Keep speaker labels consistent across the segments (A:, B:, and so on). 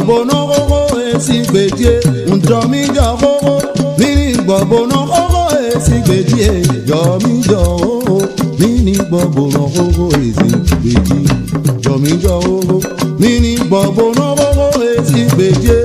A: bono gogo esi bedie undomi gogo mini bono gogo esi bedie yomi gogo mini bono gogo esi bedie yomi gogo mini bono gogo esi bedie.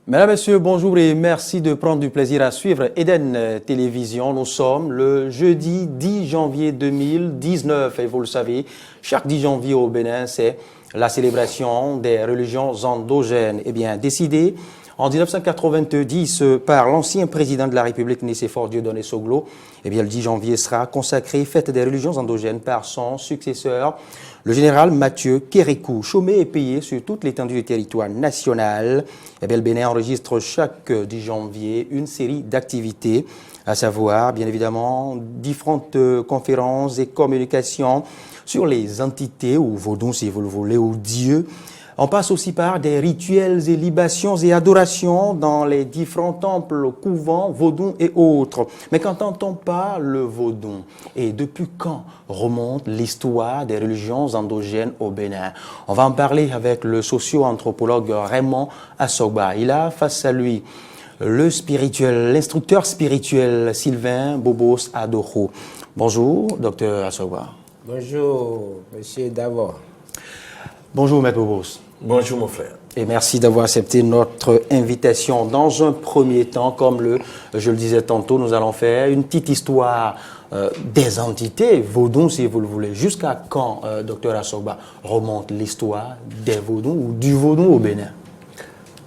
B: Mesdames, Messieurs, bonjour et merci de prendre du plaisir à suivre Eden Télévision. Nous sommes le jeudi 10 janvier 2019 et vous le savez, chaque 10 janvier au Bénin, c'est la célébration des religions endogènes. Eh bien, décidé en 1990 par l'ancien président de la République, Nicéphore Dieudonné Soglo, eh bien, le 10 janvier sera consacré fête des religions endogènes par son successeur, le général Mathieu Kérékou. Chômé et payé sur toute l'étendue du territoire national, eh bien, le Bénin enregistre chaque 10 janvier une série d'activités, à savoir, bien évidemment, différentes conférences et communications sur les entités, ou vaudou si vous le voulez, ou dieux. On passe aussi par des rituels et libations et adorations dans les différents temples, couvents, vaudous et autres. Mais qu'entend-on par le vaudou? Et depuis quand remonte l'histoire des religions endogènes au Bénin? On va en parler avec le socio-anthropologue Raymond Assogba. Il a face à lui l'instructeur spirituel Sylvain Bobos Adoro. Bonjour, docteur Assogba.
C: Bonjour, monsieur Davor.
B: Bonjour, Maître Bobos.
D: Bonjour, mon frère.
B: Et merci d'avoir accepté notre invitation. Dans un premier temps, comme je le disais tantôt, nous allons faire une petite histoire des entités, vaudou si vous le voulez. Jusqu'à quand, docteur Assogba, remonte l'histoire des vaudous ou du vaudou au Bénin?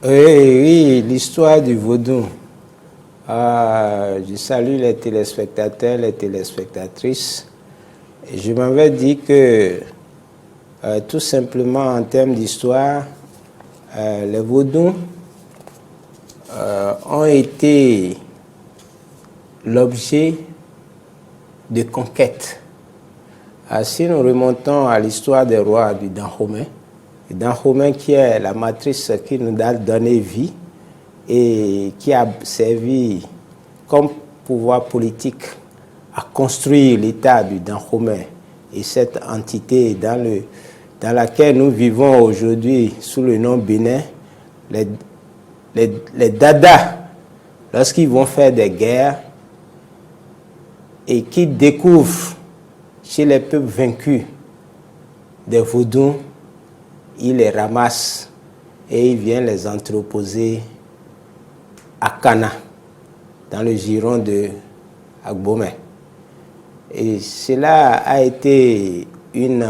C: Oui, l'histoire du vaudou. Je salue les téléspectateurs, les téléspectatrices. Et je m'avais dit que tout simplement en termes d'histoire, les vaudous ont été l'objet de conquêtes. Si nous remontons à l'histoire des rois du Dahomey, qui est la matrice qui nous a donné vie et qui a servi comme pouvoir politique à construire l'État du Dahomey et cette entité dans laquelle nous vivons aujourd'hui sous le nom Bénin, les Dada, lorsqu'ils vont faire des guerres et qu'ils découvrent chez les peuples vaincus des vaudous, ils les ramassent et ils viennent les entreposer à Cana, dans le giron de Agbomey. Et cela a été une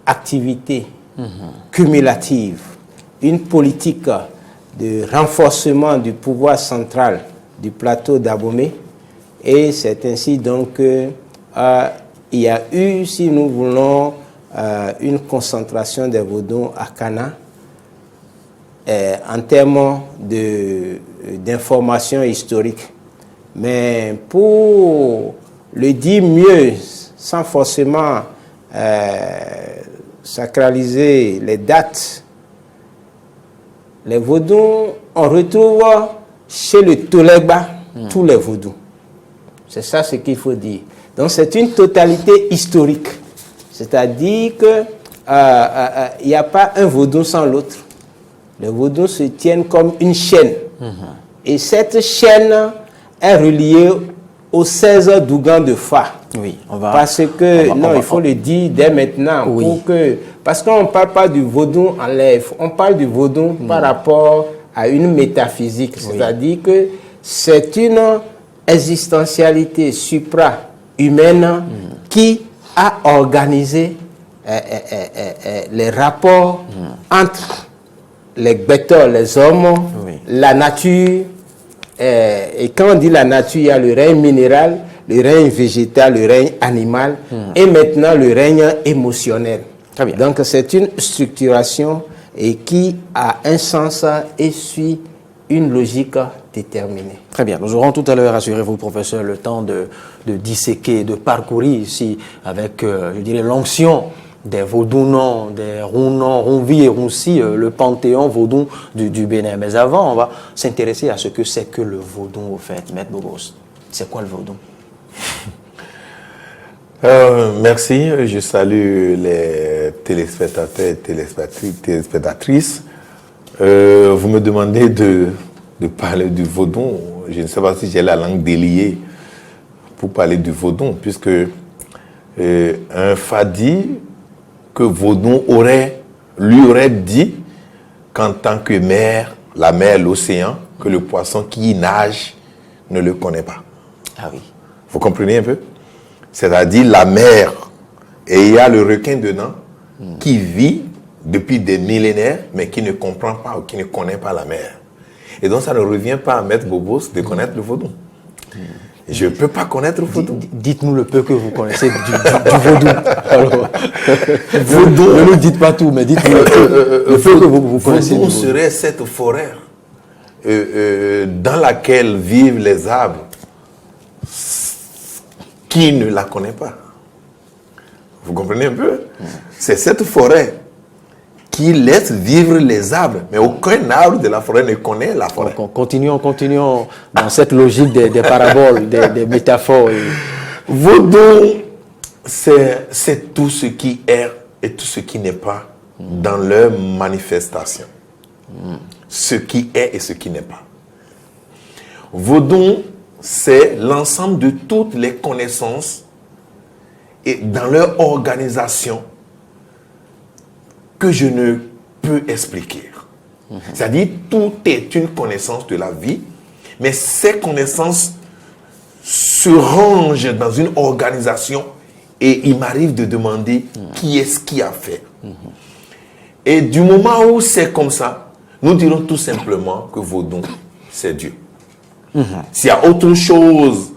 C: activité cumulative, une politique de renforcement du pouvoir central du plateau d'Abomey. Et c'est ainsi donc qu'il y a eu, si nous voulons, une concentration des vaudous à Cana en termes d'information historique. Mais pour le dire mieux, sans forcément sacraliser les dates, les vaudous, on retrouve chez le Tolegba tous les vaudous. C'est ça ce qu'il faut dire. Donc c'est une totalité historique. C'est-à-dire qu'il n'y a pas un vaudou sans l'autre. Les vaudous se tiennent comme une chaîne. Et cette chaîne est reliée aux 16 Dougans de Fa.
B: Oui,
C: parce que, il faut le dire dès maintenant.
B: Oui.
C: Parce qu'on ne parle pas du vaudou en l'air, on parle du vaudou par rapport à une métaphysique. C'est-à-dire que c'est une existentialité supra-humaine qui a organisé les rapports entre les bêteurs, les hommes, la nature. Et quand on dit la nature, il y a le règne minéral, le règne végétal, le règne animal et maintenant le règne émotionnel.
B: Très bien.
C: Donc c'est une structuration et qui a un sens et suit une logique déterminée.
B: Très bien. Nous aurons tout à l'heure, rassurez-vous, professeur, le temps de disséquer, de parcourir ici avec, je dirais, l'onction des vaudous-noms, des rouns-noms, Rounvi et Rounsi, le panthéon vaudou du Bénin. Mais avant, on va s'intéresser à ce que c'est que le vaudou, au fait. Maître Bobos, c'est quoi le vaudou?
D: Merci, je salue les téléspectateurs et téléspectatrices. Vous me demandez de parler du vaudon. Je ne sais pas si j'ai la langue déliée pour parler du vaudon, puisque un Fadi que vaudon lui aurait dit qu'en tant que mer, la mer, l'océan, que le poisson qui y nage ne le connaît pas.
B: Ah oui.
D: Vous comprenez un peu? C'est-à-dire la mer, et il y a le requin dedans qui vit depuis des millénaires, mais qui ne comprend pas ou qui ne connaît pas la mer. Et donc ça ne revient pas à Maître Bobos de connaître le vaudou. Je ne peux pas connaître le vaudou.
B: Dites-nous le peu que vous connaissez du vaudou. Alors,
D: Vaudou.
B: Ne nous dites pas tout, mais dites-nous le peu que vous connaissez du
D: Vaudou
B: vaudou.
D: serait cette forêt dans laquelle vivent les arbres. Qui ne la connaît pas? Vous comprenez un peu? C'est cette forêt qui laisse vivre les arbres. Mais aucun arbre de la forêt ne connaît la forêt.
B: Continuons dans cette logique des paraboles, des métaphores.
D: Vaudou, c'est tout ce qui est et tout ce qui n'est pas dans leur manifestation. Ce qui est et ce qui n'est pas. Vaudou, c'est l'ensemble de toutes les connaissances et dans leur organisation que je ne peux expliquer. C'est-à-dire, tout est une connaissance de la vie, mais ces connaissances se rangent dans une organisation et il m'arrive de demander qui est-ce qui a fait. Et du moment où c'est comme ça, nous dirons tout simplement que Vaudou, c'est Dieu. S'il y a autre chose,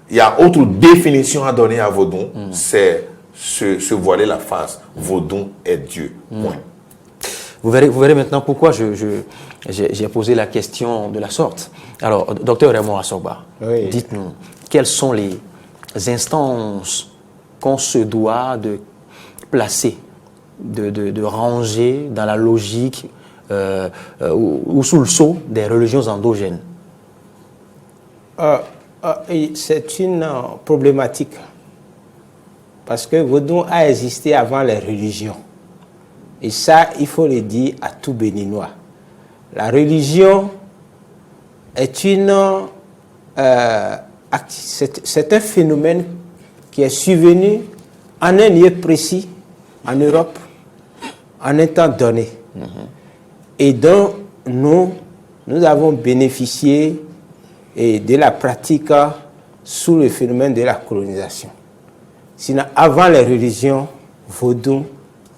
D: il y a autre définition à donner à Vaudou, c'est se voiler la face. Vaudou est Dieu. Point.
B: Vous verrez maintenant pourquoi j'ai posé la question de la sorte. Alors, docteur Raymond Assorba,
C: Oui.
B: dites-nous, quelles sont les instances qu'on se doit de placer, de ranger dans la logique ou sous le sceau des religions endogènes?
C: C'est une problématique parce que Vaudou a existé avant les religions. Et ça, il faut le dire à tout Béninois. La religion est c'est un phénomène qui est survenu en un lieu précis, en Europe, en un temps donné. Et dont nous avons bénéficié de la pratique sous le phénomène de la colonisation. Sinon, avant les religions, Vaudou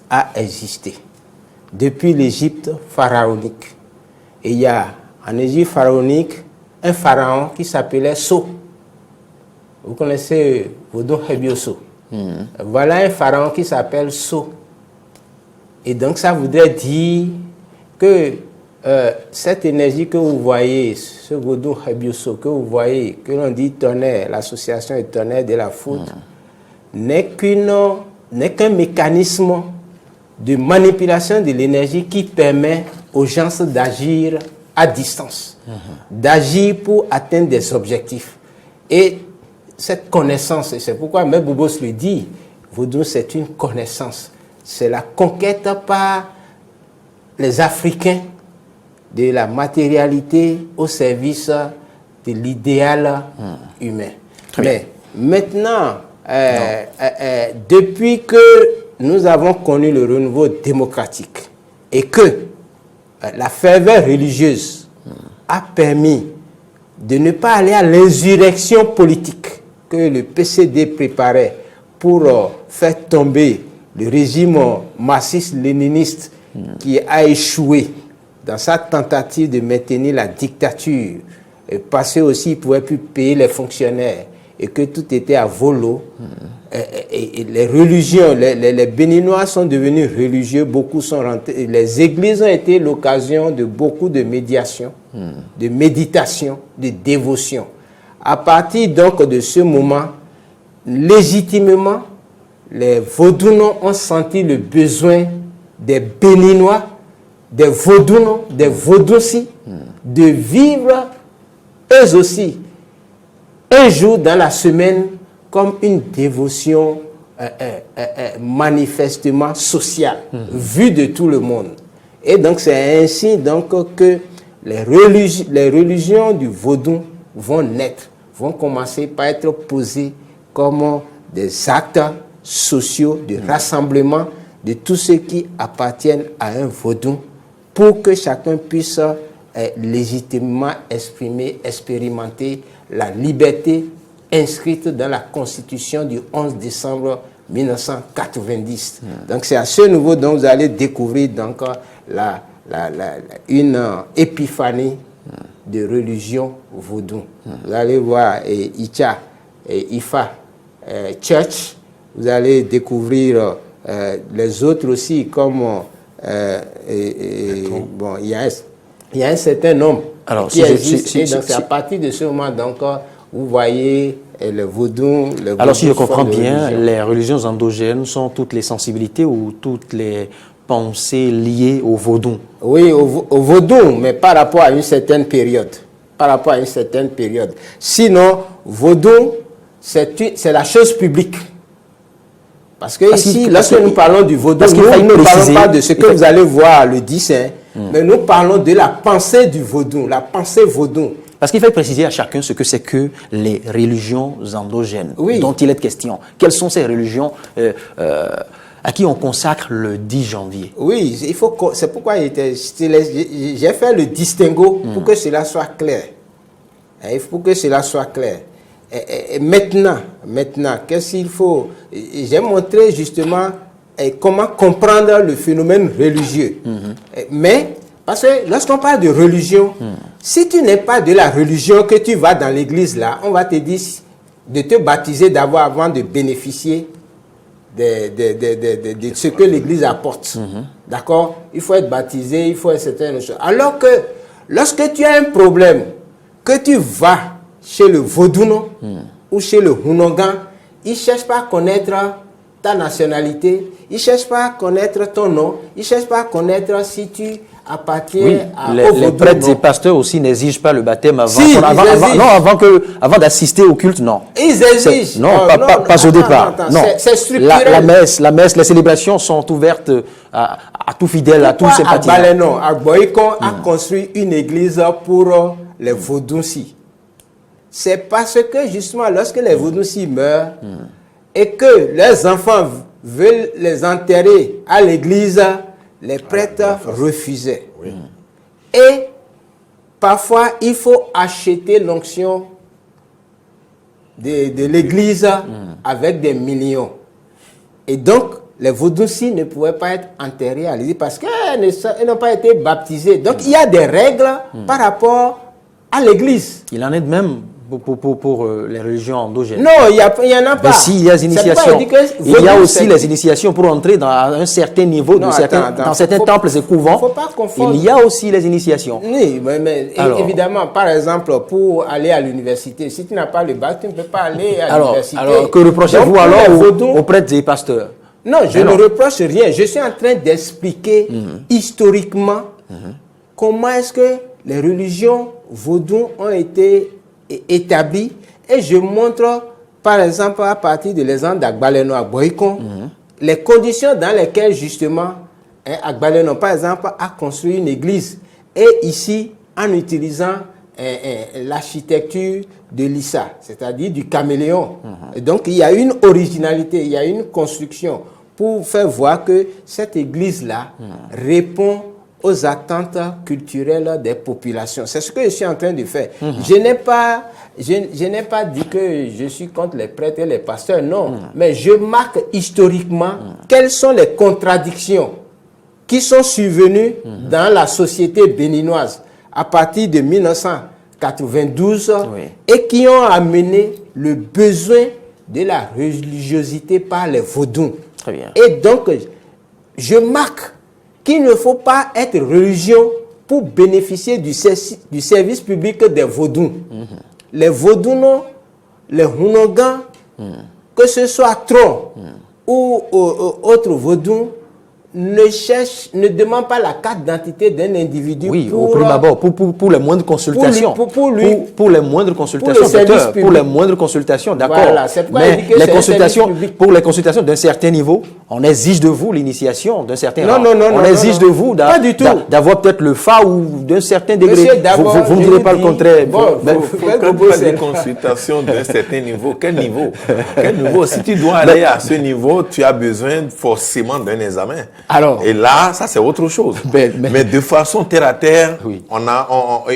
C: a existé. Depuis l'Égypte pharaonique. Et il y a en Égypte pharaonique un pharaon qui s'appelait So. Vous connaissez Vaudou Hebioso. Voilà un pharaon qui s'appelle So. Et donc ça voudrait dire que cette énergie que vous voyez, ce Vaudou Hebioso que vous voyez, que l'on dit tonnerre, l'association est tonnerre de la foudre, n'est qu'un mécanisme de manipulation de l'énergie qui permet aux gens d'agir à distance, d'agir pour atteindre des objectifs. Et cette connaissance, et c'est pourquoi M. Bobos le dit, Vaudou c'est une connaissance, c'est la conquête par les Africains de la matérialité au service de l'idéal humain. Mais maintenant, depuis que nous avons connu le renouveau démocratique et que la ferveur religieuse a permis de ne pas aller à l'insurrection politique que le PCD préparait pour faire tomber le régime marxiste-léniniste qui a échoué dans sa tentative de maintenir la dictature, parce que aussi il ne pouvait plus payer les fonctionnaires et que tout était à volo. Et les religions, les Béninois sont devenus religieux, beaucoup sont rentrés, les églises ont été l'occasion de beaucoup de médiation, de méditation, de dévotion. À partir donc de ce moment, légitimement, les Vaudounos ont senti le besoin des Béninois, des Vaudounos, des Vaudoussi, de vivre eux aussi un jour dans la semaine comme une dévotion manifestement social, vu de tout le monde. Et donc c'est ainsi donc que les religions du vaudou vont naître, vont commencer par être posées comme des actes sociaux de rassemblement de tous ceux qui appartiennent à un vaudou pour que chacun puisse légitimement exprimer, expérimenter la liberté inscrite dans la Constitution du 11 décembre 1990. Donc c'est à ce niveau dont vous allez découvrir donc une épiphanie de religion vaudou. Vous allez voir Icha, Ifa, Church. Vous allez découvrir les autres aussi comme bon, il y a un certain nombre qui existe. Et donc c'est à partir de ce moment donc vous voyez le vaudou.
B: Alors si je comprends bien, les religions endogènes sont toutes les sensibilités ou toutes les pensées liées au vaudou.
C: Oui, au vaudou, mais par rapport à une certaine période. Par rapport à une certaine période. Sinon, vaudou, c'est la chose publique. Parce que ici, lorsque nous parlons du vaudou, nous ne parlons pas de ce que vous allez voir le 10, mais nous parlons de la pensée du vaudou, la pensée vaudou.
B: Parce qu'il faut préciser à chacun ce que c'est que les religions endogènes dont il est question. Quelles sont ces religions à qui on consacre le 10 janvier?
C: Oui, c'est pourquoi j'ai fait le distinguo pour que cela soit clair. Il faut que cela soit clair. Et maintenant, qu'est-ce qu'il faut? J'ai montré justement comment comprendre le phénomène religieux. Mais, parce que lorsqu'on parle de religion, si tu n'es pas de la religion que tu vas dans l'église là, on va te dire de te baptiser d'abord avant de bénéficier de ce que l'église apporte. D'accord? Il faut être baptisé, il faut être certaines choses. Alors que lorsque tu as un problème, que tu vas chez le vaudouno ou chez le hunongan, ils ne cherchent pas à connaître ta nationalité, ils ne cherchent pas à connaître ton nom, ils ne cherchent pas à connaître si tu appartiens au vaudou.
B: Les prêtres et pasteurs aussi n'exigent pas le baptême avant d'assister au culte, non.
C: Ils exigent.
B: Non, pas au départ. Non.
C: C'est structurel.
B: La messe, les célébrations sont ouvertes à tout fidèle, à tout sympathisant.
C: À Boycon a construit une église pour les vaudous-ci. C'est parce que justement, lorsque les vaudous-ci meurent et que leurs enfants veulent les enterrer à l'église, les prêtres refusaient. Et parfois, il faut acheter l'onction de l'église avec des millions. Et donc, les vaudous-ci ne pouvaient pas être enterrés à l'église parce qu'ils n'ont pas été baptisés. Donc, il y a des règles par rapport à l'église.
B: Il en est de même pour les religions endogènes.
C: Non, il n'y en a pas.
B: Mais s'il y a des initiations, il y a aussi les initiations pour entrer dans un certain niveau, dans certains temples et couvents.
C: Faut pas confondre.
B: Il y a aussi les initiations.
C: Oui, mais évidemment, par exemple, pour aller à l'université, si tu n'as pas le bac, tu ne peux pas aller à l'université.
B: Alors, que reprochez-vous alors aux prêtres et pasteurs?
C: Non, je ne reproche rien. Je suis en train d'expliquer historiquement comment est-ce que les religions vaudou ont été établies. Et je montre, par exemple, à partir de l'exemple d'Agbaleno à Boycon, les conditions dans lesquelles, justement, Agbaleno, par exemple, a construit une église. Et ici, en utilisant l'architecture de l'Issa, c'est-à-dire du caméléon. Et donc, il y a une originalité, il y a une construction pour faire voir que cette église-là répond aux attentes culturelles des populations. C'est ce que je suis en train de faire. Je n'ai pas dit que je suis contre les prêtres et les pasteurs, non. Mais je marque historiquement quelles sont les contradictions qui sont survenues dans la société béninoise à partir de 1992 et qui ont amené le besoin de la religiosité par les vaudous.
B: Très bien.
C: Et donc, je marque qu'il ne faut pas être religieux pour bénéficier du service public des vaudous. Les vaudous, les hunogans, que ce soit Tron ou autres vaudous, ne demande pas la carte d'identité d'un individu.
B: Oui, au prime abord, pour les moindres consultations. Pour les moindres consultations, docteur, pour les moindres consultations, d'accord.
C: Voilà,
B: mais les consultations, pour les consultations d'un certain niveau, on exige de vous l'initiation d'un certain rang. On exige de vous d'avoir peut-être le FA ou d'un certain degré. Vous ne me direz pas le contraire.
D: Quand tu as des consultations d'un certain niveau, quel niveau? Quel niveau? Si tu dois aller à ce niveau, tu as besoin forcément d'un examen.
B: Alors,
D: et là, ça c'est autre chose. Mais de façon terre à terre,
B: oui.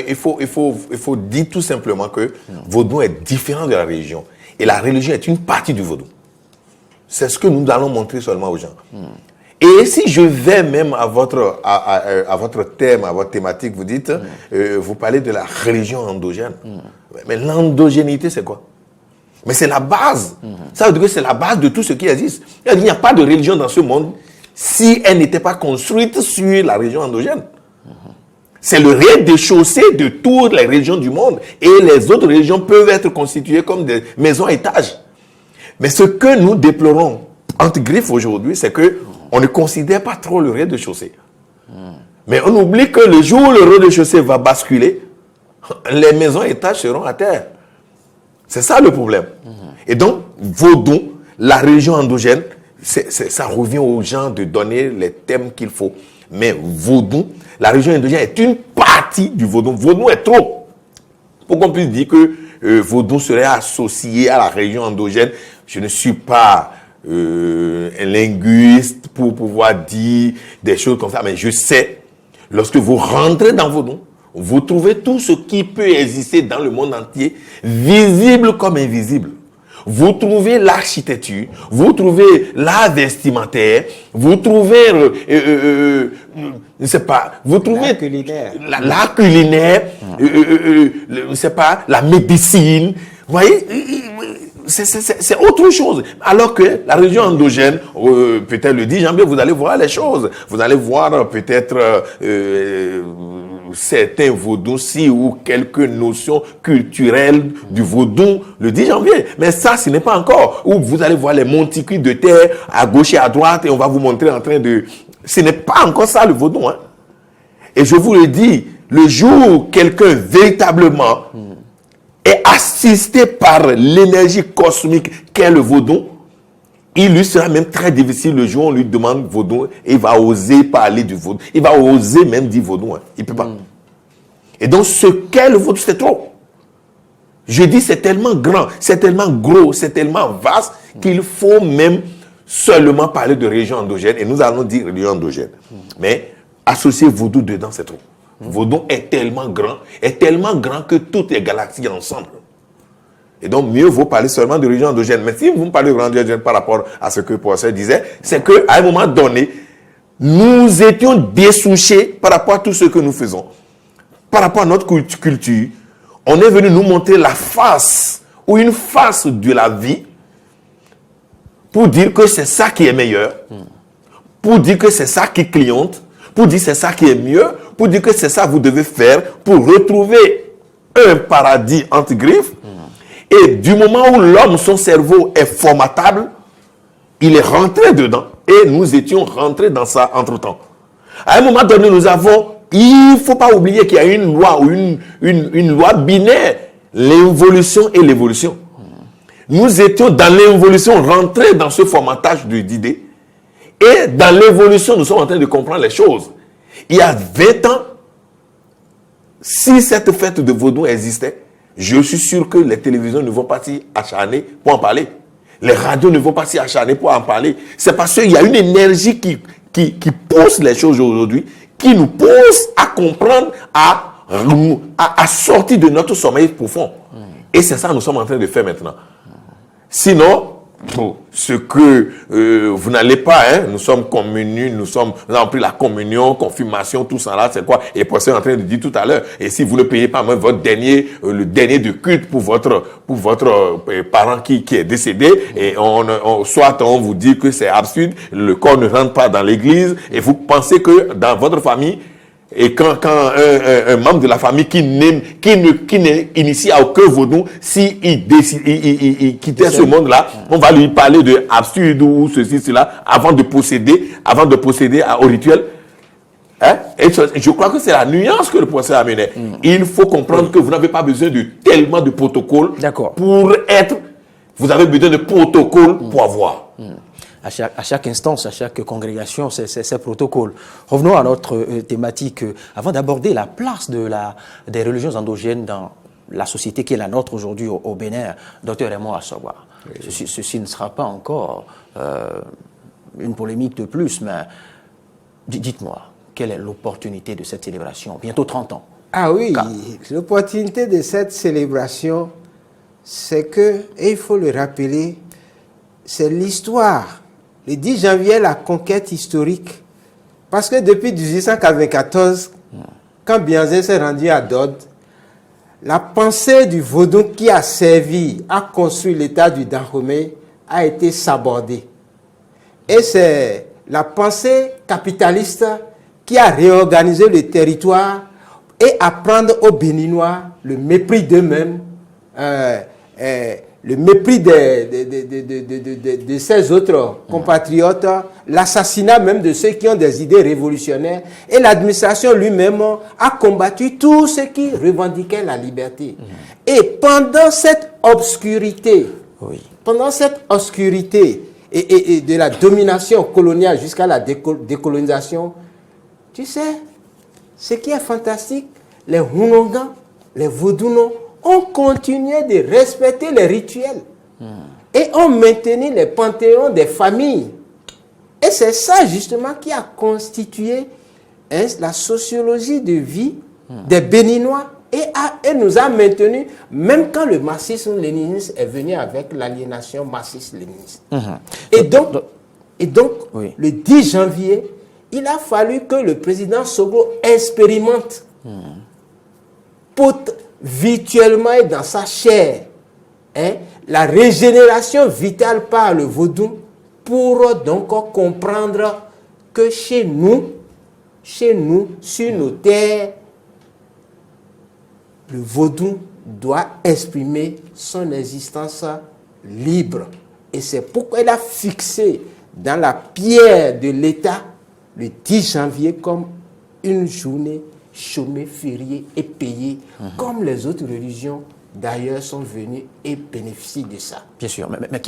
D: Il faut dire tout simplement que Vaudou est différent de la religion. Et la religion est une partie du Vaudou. C'est ce que nous allons montrer seulement aux gens. Et si je vais même à votre thème, à votre thématique, vous dites, vous parlez de la religion endogène. Mais l'endogénéité, c'est quoi? Mais c'est la base. Ça veut dire que c'est la base de tout ce qui existe. Il n'y a pas de religion dans ce monde si elle n'était pas construite sur la religion endogène. C'est le rez-de-chaussée de toutes les religions du monde. Et les autres religions peuvent être constituées comme des maisons à étages. Mais ce que nous déplorons, entre griffes aujourd'hui, c'est qu'on ne considère pas trop le rez-de-chaussée. Mais on oublie que le jour où le rez-de-chaussée va basculer, les maisons à étages seront à terre. C'est ça le problème. Et donc, Vaudou, la religion endogène, ça revient aux gens de donner les thèmes qu'il faut. Mais Vaudou, la religion endogène est une partie du Vaudou. Vaudou est trop. Pour qu'on puisse dire que Vaudou serait associé à la religion endogène, je ne suis pas un linguiste pour pouvoir dire des choses comme ça. Mais je sais, lorsque vous rentrez dans Vaudou, vous trouvez tout ce qui peut exister dans le monde entier, visible comme invisible. Vous trouvez l'architecture, vous trouvez l'art vestimentaire, vous trouvez, je ne sais pas, vous trouvez l'art culinaire, je ne sais pas, la médecine. Vous voyez, c'est autre chose. Alors que la religion endogène, peut-être le 10 janvier, vous allez voir les choses. Vous allez voir peut-être certains vaudous ou quelques notions culturelles du vaudou le 10 janvier. Mais ça, ce n'est pas encore. Où vous allez voir les monticules de terre à gauche et à droite et on va vous montrer en train de... Ce n'est pas encore ça le vaudou. Hein? Et je vous le dis, le jour où quelqu'un véritablement est assisté par l'énergie cosmique qu'est le vaudou, il lui sera même très difficile le jour où on lui demande vaudou et il va oser parler du vaudou. Il va oser même dire vaudou. Hein. Il ne peut pas. Et donc, ce qu'est le vaudou, c'est trop. Je dis, c'est tellement grand, c'est tellement gros, c'est tellement vaste qu'il faut même seulement parler de religion endogène. Et nous allons dire religion endogène. Mais associer vaudou dedans, c'est trop. Vaudou est tellement grand que toutes les galaxies ensemble. Et donc, mieux vaut parler seulement de religion endogène. Mais si vous me parlez de religion endogène par rapport à ce que le professeur disait, c'est qu'à un moment donné, nous étions dessouchés par rapport à tout ce que nous faisons. Par rapport à notre culture, on est venu nous montrer la face ou une face de la vie pour dire que c'est ça qui est meilleur, pour dire que c'est ça qui cliente, pour dire que c'est ça qui est mieux, pour dire que c'est ça que vous devez faire pour retrouver un paradis entre griffes. Et du moment où l'homme, son cerveau est formatable, il est rentré dedans. Et nous étions rentrés dans ça entre-temps. À un moment donné, il ne faut pas oublier qu'il y a une loi ou une loi binaire, l'involution et l'évolution. Nous étions dans l'involution, rentrés dans ce formatage d'idées. Et dans l'évolution, nous sommes en train de comprendre les choses. Il y a 20 ans, si cette fête de vaudou existait, je suis sûr que les télévisions ne vont pas s'y acharner pour en parler. Les radios ne vont pas s'y acharner pour en parler. C'est parce qu'il y a une énergie qui pousse les choses aujourd'hui, qui nous pousse à comprendre, à sortir de notre sommeil profond. Et c'est ça que nous sommes en train de faire maintenant. Sinon, ce que vous n'allez pas, hein, nous sommes communis, nous avons pris la communion, confirmation, tout ça là, c'est quoi? Et pour ça, est en train de dire tout à l'heure, et si vous ne payez pas même votre le dernier de culte pour votre parent qui est décédé, et soit on vous dit que c'est absurde, le corps ne rentre pas dans l'église, et vous pensez que dans votre famille, Et quand un membre de la famille qui n'est initié à aucun vaudou, s'il quittait ce monde-là, on va lui parler de absurde ou ceci, cela, avant de procéder au rituel. Hein? Et je crois que c'est la nuance que le professeur a menée. Il faut comprendre que vous n'avez pas besoin de tellement de protocoles pour être. Vous avez besoin de protocoles pour avoir.
B: À chaque instance, à chaque congrégation, c'est protocole. Revenons à notre thématique. Avant d'aborder la place des religions endogènes dans la société qui est la nôtre aujourd'hui au Bénin, Dr Raymond Assoba, ceci ne sera pas encore une polémique de plus, mais dites-moi, quelle est l'opportunité de cette célébration? Bientôt 30 ans.
C: Ah oui, l'opportunité de cette célébration, c'est que, et il faut le rappeler, c'est l'histoire. Le 10 janvier, la conquête historique. Parce que depuis 1894, quand Bianzé s'est rendu à Dode, la pensée du vaudou qui a servi à construire l'état du Dahomey a été sabordée. Et c'est la pensée capitaliste qui a réorganisé le territoire et apprendre aux Béninois le mépris d'eux-mêmes, le mépris de ses autres compatriotes, l'assassinat même de ceux qui ont des idées révolutionnaires. Et l'administration lui-même a combattu tous ceux qui revendiquaient la liberté. Et pendant cette obscurité, et de la domination coloniale jusqu'à la décolonisation, tu sais, ce qui est fantastique, les Hunongans, les Vaudounos, ont continué de respecter les rituels et ont maintenu les panthéons des familles. Et c'est ça justement qui a constitué la sociologie de vie des Béninois et nous a maintenus, même quand le marxisme-léninisme est venu avec l'aliénation marxiste-léniniste. Et donc le 10 janvier, il a fallu que le président Soglo expérimente virtuellement et dans sa chair, la régénération vitale par le vaudou pour donc comprendre que chez nous, sur nos terres, le vaudou doit exprimer son existence libre. Et c'est pourquoi il a fixé dans la pierre de l'État le 10 janvier comme une journée chômée, fériée et payée, comme les autres religions d'ailleurs sont venues et bénéficient de ça.
B: Bien sûr, mais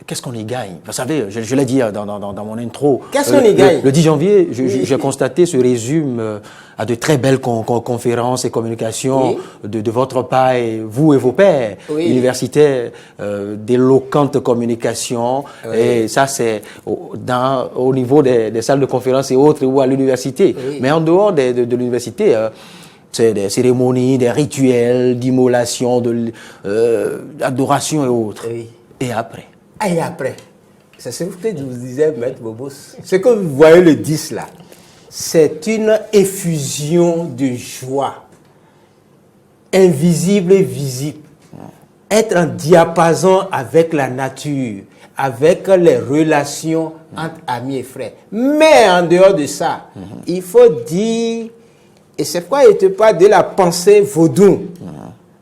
B: qu'est-ce qu'on y gagne? Vous savez, je l'ai dit dans mon intro.
C: Qu'est-ce qu'on y gagne?
B: Le 10 janvier, j'ai constaté ce résume à de très belles conférences et communications de votre part et vous et vos pairs universitaires, d'éloquentes communications. Et ça, c'est au niveau des salles de conférences et autres ou à l'université. Mais en dehors de l'université, c'est des cérémonies, des rituels d'immolation, d'adoration et autres. Et après?
C: Et après, c'est ce que je vous disais, Maître Bobos. Ce que vous voyez le 10 là, c'est une effusion de joie, invisible et visible. Être en diapason avec la nature, avec les relations entre amis et frères. Mais en dehors de ça, il faut dire, et c'est pourquoi il te parle de la pensée vaudou.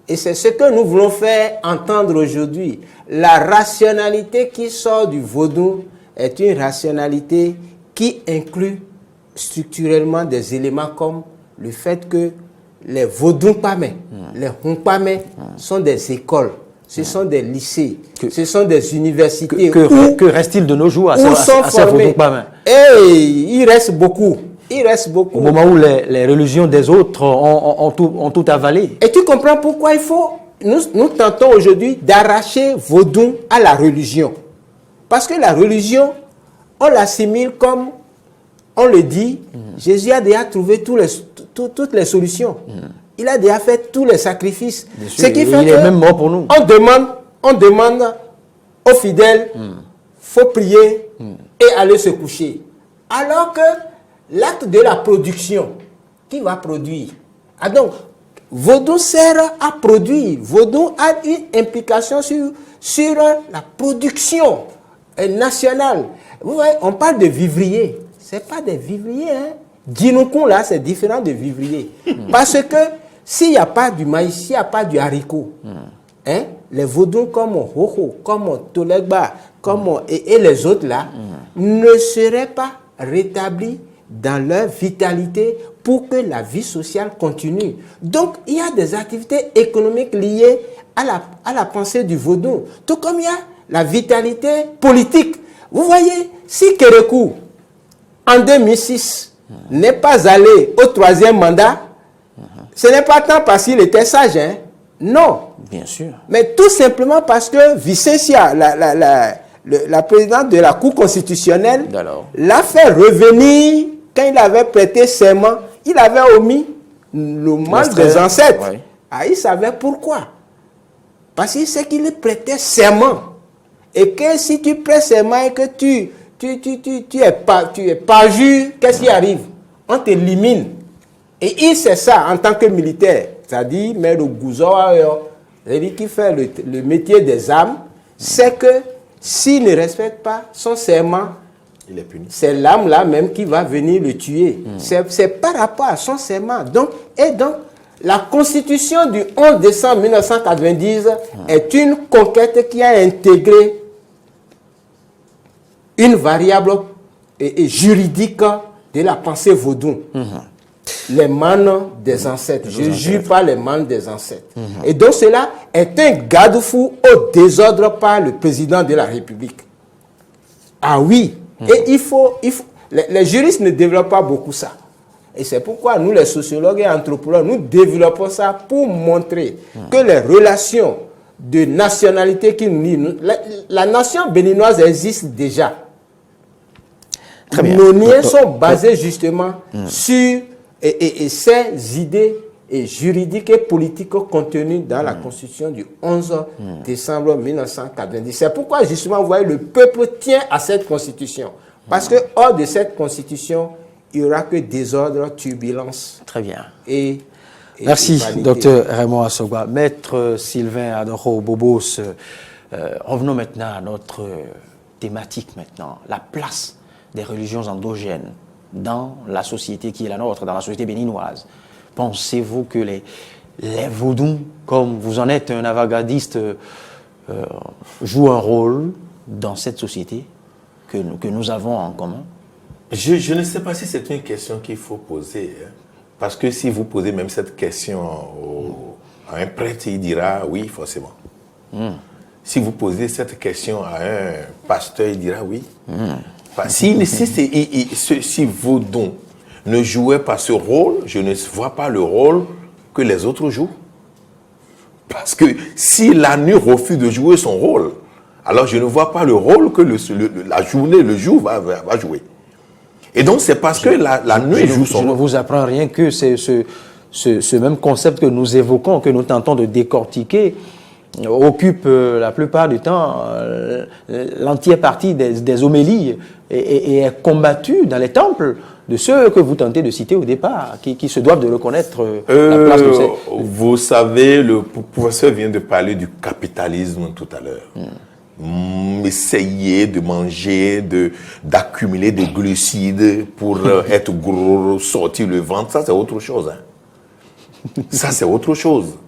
C: Et c'est ce que nous voulons faire entendre aujourd'hui. La rationalité qui sort du vaudou est une rationalité qui inclut structurellement des éléments comme le fait que les vaudou-pamais, les humpamais sont des écoles, ce sont des lycées, ce sont des universités.
B: Que reste-t-il de nos jours à ces vaudou-pamais?
C: Et il reste beaucoup. Il reste beaucoup.
B: Au moment où les religions des autres ont tout avalé.
C: Et tu comprends pourquoi il faut... Nous tentons aujourd'hui d'arracher vaudou à la religion. Parce que la religion, on l'assimile comme, on le dit, Jésus a déjà trouvé toutes les solutions. Il a déjà fait tous les sacrifices.
B: Ce qui fait il est même mort pour nous.
C: On demande aux fidèles, faut prier et aller se coucher. Alors que l'acte de la production, qui va produire? Ah donc, vaudou sert à produire. Vaudou a une implication sur la production nationale. Vous voyez, on parle de vivriers. Ce n'est pas des vivriers. Dinoukon, là, c'est différent de vivrier. Parce que s'il n'y a pas du maïs, s'il n'y a pas du haricot, hein, les vaudous comme Hoho, comme Tolegba, et les autres là, ne seraient pas rétablis dans leur vitalité pour que la vie sociale continue. Donc, il y a des activités économiques liées à la pensée du vaudou. Tout comme il y a la vitalité politique. Vous voyez, si Kérékou, en 2006, n'est pas allé au 3e mandat, ce n'est pas tant parce qu'il était sage, hein? Non.
B: Bien sûr.
C: Mais tout simplement parce que Vicentia, la présidente de la Cour constitutionnelle, l'a fait revenir quand il avait prêté serment. Il avait omis le mal des ancêtres. Oui. Ah, il savait pourquoi. Parce qu'il sait qu'il prêtait serment. Et que si tu prêtes serment et que tu es parjure, qu'est-ce qui arrive? On t'élimine. Et il sait ça en tant que militaire. C'est-à-dire, mais le gouzoir, qui fait le métier des armes, c'est que s'il ne respecte pas son serment, il est puni. C'est l'âme là même qui va venir le tuer. C'est par rapport à son serment. Donc, la constitution du 11 décembre 1990 est une conquête qui a intégré une variable juridique de la pensée vaudou. Les manes des ancêtres. Je ne jure pas les manes des ancêtres. Et donc cela est un garde-fou au désordre par le président de la République. Ah oui. Et les juristes ne développent pas beaucoup ça. Et c'est pourquoi nous, les sociologues et anthropologues, nous développons ça pour montrer que les relations de nationalité qui nous lient, la nation béninoise existe déjà. Nos liens sont basés justement sur ces idées juridiques et politiques contenues dans la Constitution du 11 décembre 1990. C'est pourquoi justement, vous voyez, le peuple tient à cette Constitution. Parce que hors de cette Constitution, il n'y aura que désordre, turbulence.
B: Très bien. Merci, docteur Raymond Assogba. Maître Sylvain Adoro Bobos, revenons maintenant à notre thématique maintenant, la place des religions endogènes dans la société qui est la nôtre, dans la société béninoise. Pensez-vous que les vaudous, comme vous en êtes un avant-gardiste, jouent un rôle dans cette société que nous avons en commun?
D: Je ne sais pas si c'est une question qu'il faut poser. Hein, parce que si vous posez même cette question à un prêtre, il dira oui, forcément. Si vous posez cette question à un pasteur, il dira oui. Si Vaudou ne jouait pas ce rôle, je ne vois pas le rôle que les autres jouent. Parce que si l'ANU refuse de jouer son rôle, alors je ne vois pas le rôle que la journée, le jour va jouer. Et donc c'est parce que la nuit joue son rôle.
B: Je ne vous apprends rien que c'est ce même concept que nous évoquons, que nous tentons de décortiquer, occupe la plupart du temps l'entière partie des homélies et est combattu dans les temples de ceux que vous tentez de citer au départ, qui se doivent de reconnaître la place de ces...
D: Vous savez, le professeur vient de parler du capitalisme tout à l'heure. Essayer de manger, d'accumuler des glucides pour être gros, sortir le ventre, ça c'est autre chose. Hein. Ça c'est autre chose.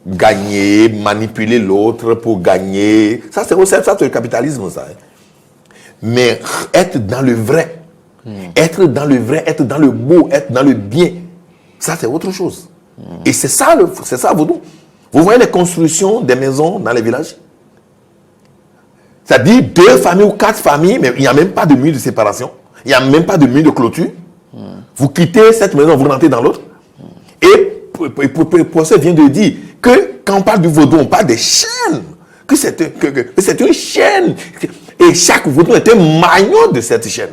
D: Gagner, manipuler l'autre pour gagner, ça c'est le capitalisme, ça. Hein. Mais être dans le vrai, être dans le beau, être dans le bien, ça c'est autre chose. Et c'est ça Vaudou. Vous voyez les constructions des maisons dans les villages? C'est-à-dire 2 familles ou 4 familles, mais il n'y a même pas de mur de séparation. Il n'y a même pas de mur de clôture. Vous quittez cette maison, vous rentrez dans l'autre. Et le professeur vient de dire que quand on parle du vaudou, on parle des chaînes. Que c'est une chaîne. Et chaque vaudou est un maillon de cette chaîne.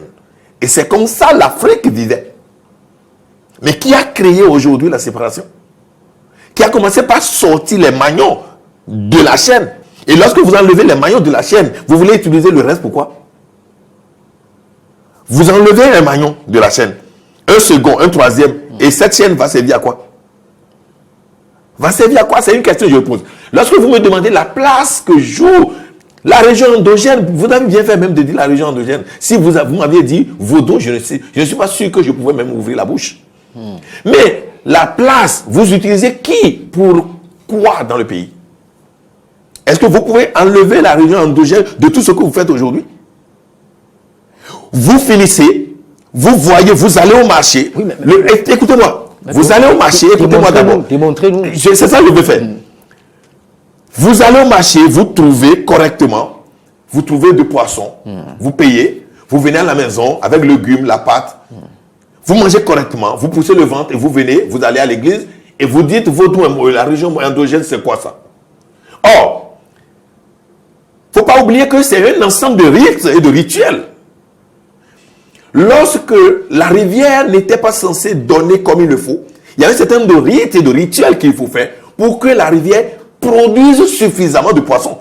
D: Et c'est comme ça l'Afrique vivait. Mais qui a créé aujourd'hui la séparation? Qui a commencé par sortir les maillons de la chaîne? Et lorsque vous enlevez les maillons de la chaîne, vous voulez utiliser le reste, pourquoi? Vous enlevez un maillon de la chaîne, un second, un troisième, et cette chaîne va servir à quoi? Va servir à quoi? C'est une question que je pose. Lorsque vous me demandez la place que joue La région endogène, vous avez bien fait même de dire la région endogène. Si vous m'aviez dit vaudou, je ne suis pas sûr que je pouvais même ouvrir la bouche. Mais la place, vous utilisez qui pour quoi dans le pays? Est-ce que vous pouvez enlever la région endogène de tout ce que vous faites aujourd'hui? Vous finissez, vous voyez, vous allez au marché.
B: Oui, mais
D: écoutez-moi, vous allez au marché, écoutez-moi d'abord.
B: Démontrez-nous.
D: C'est ça que je veux faire. Vous allez au marché, vous trouvez correctement, vous trouvez du poisson, vous payez, vous venez à la maison avec le légumes, la pâte, vous mangez correctement, vous poussez le ventre et vous venez, vous allez à l'église et vous dites, vaudou, la région endogène, c'est quoi ça? Or, il ne faut pas oublier que c'est un ensemble de rites et de rituels. Lorsque la rivière n'était pas censée donner comme il le faut, il y a un certain nombre de rites et de rituels qu'il faut faire pour que la rivière produise suffisamment de poissons.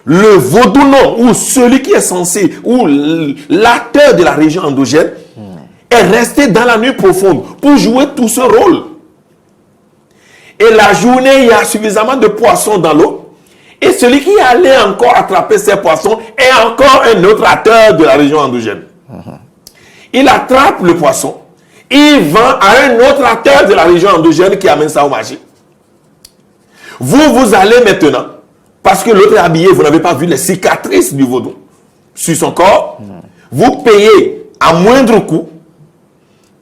D: Le vaudou non, ou celui qui est censé, ou l'acteur de la région endogène, est resté dans la nuit profonde pour jouer tout ce rôle. Et la journée, il y a suffisamment de poissons dans l'eau. Et celui qui allait encore attraper ces poissons est encore un autre acteur de la région endogène. Il attrape le poisson, il vend à un autre acteur de la région endogène qui amène ça au marché. Vous allez maintenant, parce que l'autre est habillé, vous n'avez pas vu les cicatrices du vaudou sur son corps, vous payez à moindre coût,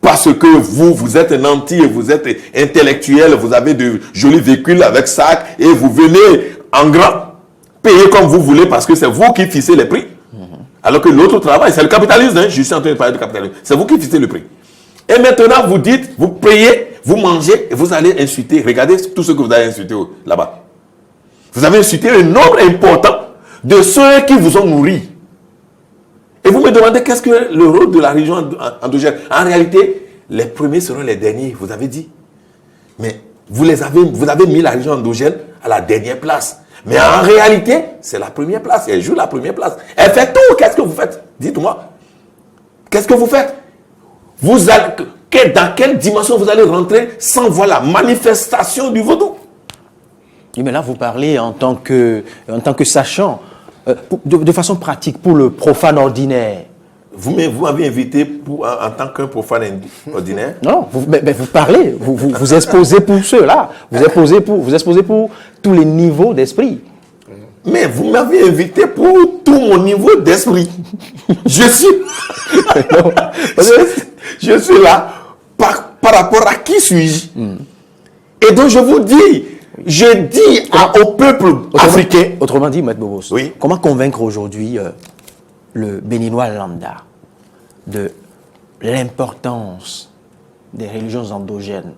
D: parce que vous êtes un nanti et vous êtes intellectuel, vous avez de jolis véhicules avec sac, et vous venez en grand, payer comme vous voulez, parce que c'est vous qui fixez les prix. Alors que l'autre travail, c'est le capitalisme, hein? Je suis en train de parler du capitalisme. C'est vous qui fixez le prix. Et maintenant, vous dites, vous payez, vous mangez, et vous allez insulter. Regardez tout ce que vous avez insulté là-bas. Vous avez insulté un nombre important de ceux qui vous ont nourris. Et vous me demandez qu'est-ce que le rôle de la région endogène. En réalité, les premiers seront les derniers, vous avez dit. Mais vous avez mis la région endogène à la dernière place. Mais en réalité, c'est la première place. Elle joue la première place. Elle fait tout. Qu'est-ce que vous faites? Dites-moi. Qu'est-ce que vous faites? Dans quelle dimension vous allez rentrer sans voir la manifestation du vaudou?
B: Oui, mais là, vous parlez en tant que sachant, de façon pratique, pour le profane ordinaire.
D: Vous m'avez invité en tant qu'un profane ordinaire?
B: Non, vous parlez, vous exposez pour ceux-là, vous exposez pour tous les niveaux d'esprit.
D: Mais vous m'avez invité pour tout mon niveau d'esprit. Je suis là par rapport à qui suis-je? Et donc je vous dis, au peuple africain.
B: Autrement dit, Maître Bobos,
D: oui.
B: Comment convaincre aujourd'hui le Béninois lambda de l'importance des religions endogènes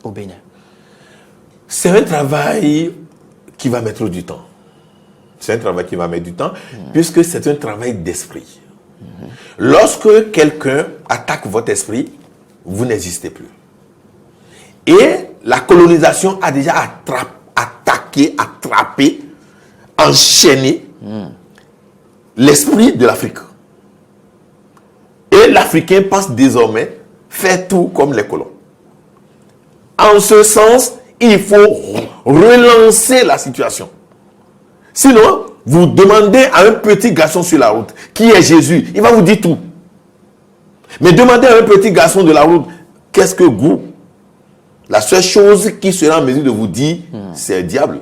B: au Bénin?
D: C'est un travail qui va mettre du temps. Puisque c'est un travail d'esprit. Lorsque quelqu'un attaque votre esprit, vous n'existez plus. Et la colonisation a déjà attrapé, enchaîné l'esprit de l'Afrique. Et l'Africain pense désormais faire tout comme les colons. En ce sens, il faut relancer la situation. Sinon, vous demandez à un petit garçon sur la route qui est Jésus, il va vous dire tout. Mais demandez à un petit garçon de la route, qu'est-ce que vous? La seule chose qui sera en mesure de vous dire, c'est le diable.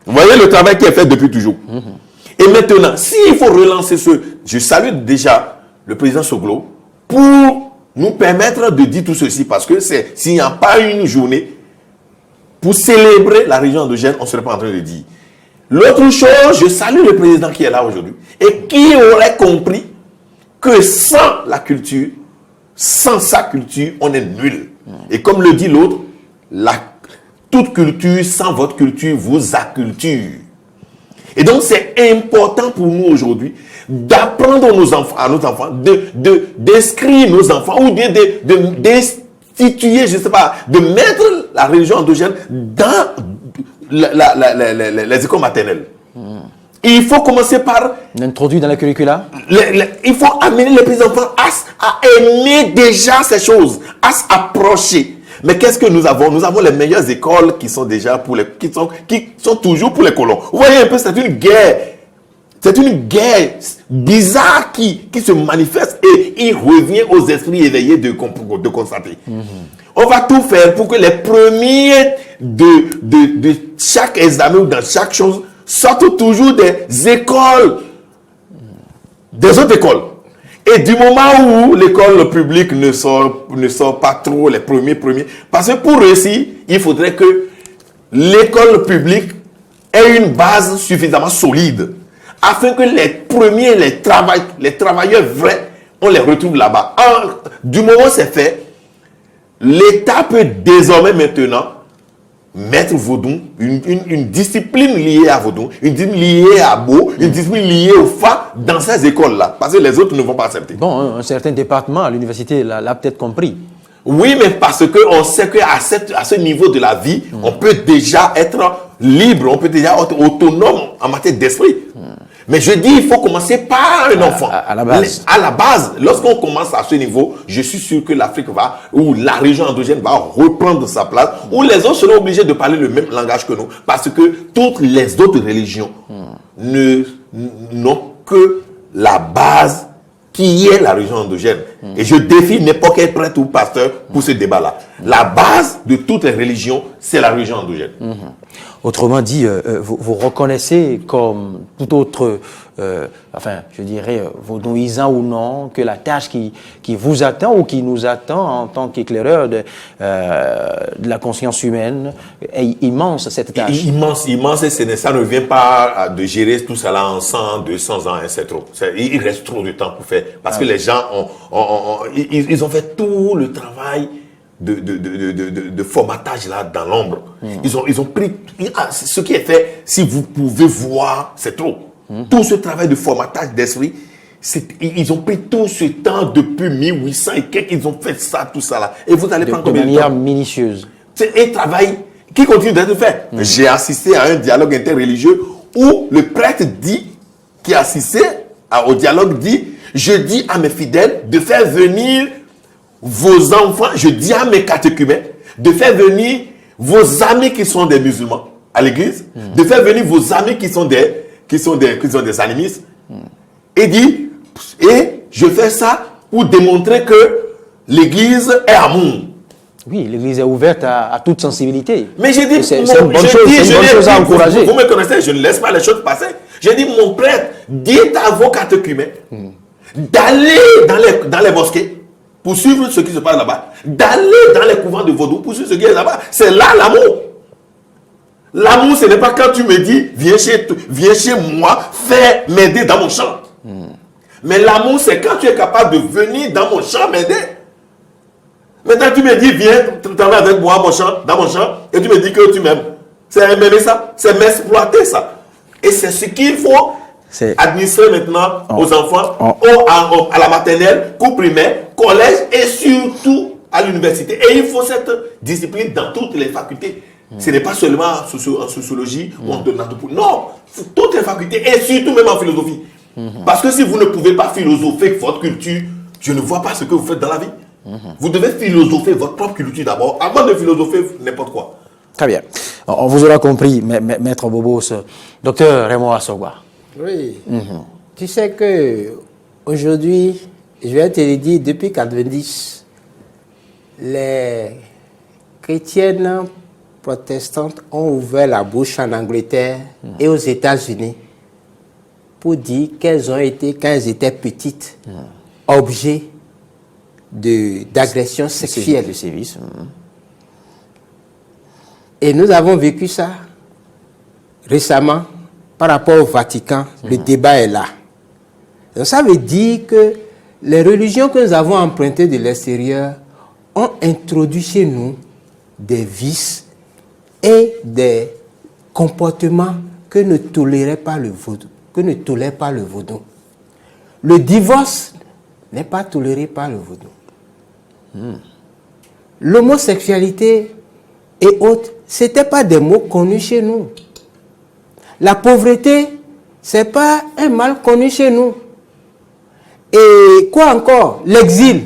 D: Vous voyez le travail qui est fait depuis toujours. Et maintenant, s'il faut relancer je salue déjà le président Soglo pour nous permettre de dire tout ceci, parce que s'il n'y a pas une journée pour célébrer la région endogène, on ne serait pas en train de dire. L'autre chose, je salue le président qui est là aujourd'hui et qui aurait compris que sans la culture, sans sa culture, on est nul. Et comme le dit l'autre, toute culture sans votre culture vous acculture. Et donc c'est important pour nous aujourd'hui d'apprendre à nos enfants, d'inscrire nos enfants ou d'instituer, je ne sais pas, de mettre la religion endogène dans les écoles maternelles. Il faut commencer par
B: l'introduire dans la curricula.
D: Il faut amener les petits enfants à aimer déjà ces choses, à s'approcher. Mais qu'est-ce que nous avons? Nous avons les meilleures écoles qui sont déjà pour les, qui sont toujours pour les colons. Vous voyez un peu, c'est une guerre. C'est une guerre bizarre qui se manifeste et il revient aux esprits éveillés de constater. On va tout faire pour que les premiers de chaque examen ou dans chaque chose sortent toujours des écoles, des autres écoles. Et du moment où l'école publique ne sort pas trop les premiers, parce que pour réussir, il faudrait que l'école publique ait une base suffisamment solide, afin que les premiers, les travailleurs vrais, on les retrouve là-bas. Du moment où c'est fait, l'État peut désormais maintenant mettre Vodou, une discipline liée à Vodou, une discipline liée à Bo, une discipline liée au FA dans ces écoles-là. Parce que les autres ne vont pas accepter.
B: Bon, un certain département à l'université l'a peut-être compris.
D: Oui, mais parce qu'on sait qu'à ce niveau de la vie, on peut déjà être libre, on peut déjà être autonome en matière d'esprit. Mais je dis, il faut commencer par un enfant.
B: À la base.
D: À la base, lorsqu'on commence à ce niveau, je suis sûr que l'Afrique va, ou la région endogène va reprendre sa place, où les autres seront obligés de parler le même langage que nous. Parce que toutes les autres religions n'ont que la base qui est la région endogène. Et je défie n'importe quel prêtre ou pasteur pour ce débat-là. La base de toutes les religions, c'est la région endogène.
B: Autrement dit, vous reconnaissez comme tout autre, enfin, je dirais, vaudouisant ou non, que la tâche qui vous attend ou qui nous attend en tant qu'éclaireur de la conscience humaine est immense, cette tâche.
D: Immense, et ça ne vient pas de gérer tout ça là en 100, 200 ans, hein, c'est trop. Il reste trop de temps pour faire. Parce que les gens ils ont fait tout le travail de formatage là dans l'ombre. Ils ont pris ce qui est fait. Si vous pouvez voir, c'est trop. Tout ce travail de formatage d'esprit, ils ont pris tout ce temps depuis 1800 et quelques. Ils ont fait ça, tout ça là. Et vous allez prendre combien de temps?
B: De manière minutieuse.
D: C'est un travail qui continue d'être fait. J'ai assisté à un dialogue interreligieux où le prêtre qui assistait au dialogue dit: je dis à mes fidèles de faire venir vos enfants, je dis à mes catéchumènes de faire venir vos amis qui sont des musulmans à l'église, de faire venir vos amis qui sont des animistes, et dit, et je fais ça pour démontrer que l'église est amour.
B: Oui, l'église est ouverte à toute sensibilité.
D: Mais j'ai dit,
B: c'est une bonne chose à encourager.
D: Vous me connaissez, je ne laisse pas les choses passer. J'ai dit, mon prêtre, dites à vos catéchumènes d'aller dans les mosquées pour suivre ce qui se passe là-bas, d'aller dans les couvents de Vodou pour suivre ce qui est là-bas. C'est là l'amour. L'amour, ce n'est pas quand tu me dis, viens chez moi, fais m'aider dans mon champ. Mais l'amour, c'est quand tu es capable de venir dans mon champ m'aider. Maintenant, tu me dis, viens travailler avec moi dans mon champ, et tu me dis que tu m'aimes. C'est m'aimer ça, c'est m'exploiter ça. Et c'est ce qu'il faut administrer maintenant aux enfants, à la maternelle, cours primaire, collège et surtout à l'université. Et il faut cette discipline dans toutes les facultés. Ce n'est pas seulement en sociologie ou en anthropologie. Non, toutes les facultés et surtout même en philosophie. Parce que si vous ne pouvez pas philosopher votre culture, je ne vois pas ce que vous faites dans la vie. Vous devez philosopher votre propre culture d'abord avant de philosopher n'importe quoi.
B: Très bien. On vous aura compris, Maître Bobos. Docteur Raymond Assogba.
C: Oui. Tu sais que aujourd'hui, je vais te le dire, depuis 90, les chrétiennes protestantes ont ouvert la bouche en Angleterre et aux États-Unis pour dire qu'elles ont été, quand elles étaient petites, objets d'agression sexuelle.
B: De sévices.
C: Et nous avons vécu ça récemment par rapport au Vatican. Le débat est là. Donc ça veut dire que les religions que nous avons empruntées de l'extérieur ont introduit chez nous des vices et des comportements que ne tolérait pas le vaudou. Le divorce n'est pas toléré par le vaudou. L'homosexualité et autres, ce n'étaient pas des mots connus chez nous. La pauvreté, ce n'est pas un mal connu chez nous. Et quoi encore? L'exil.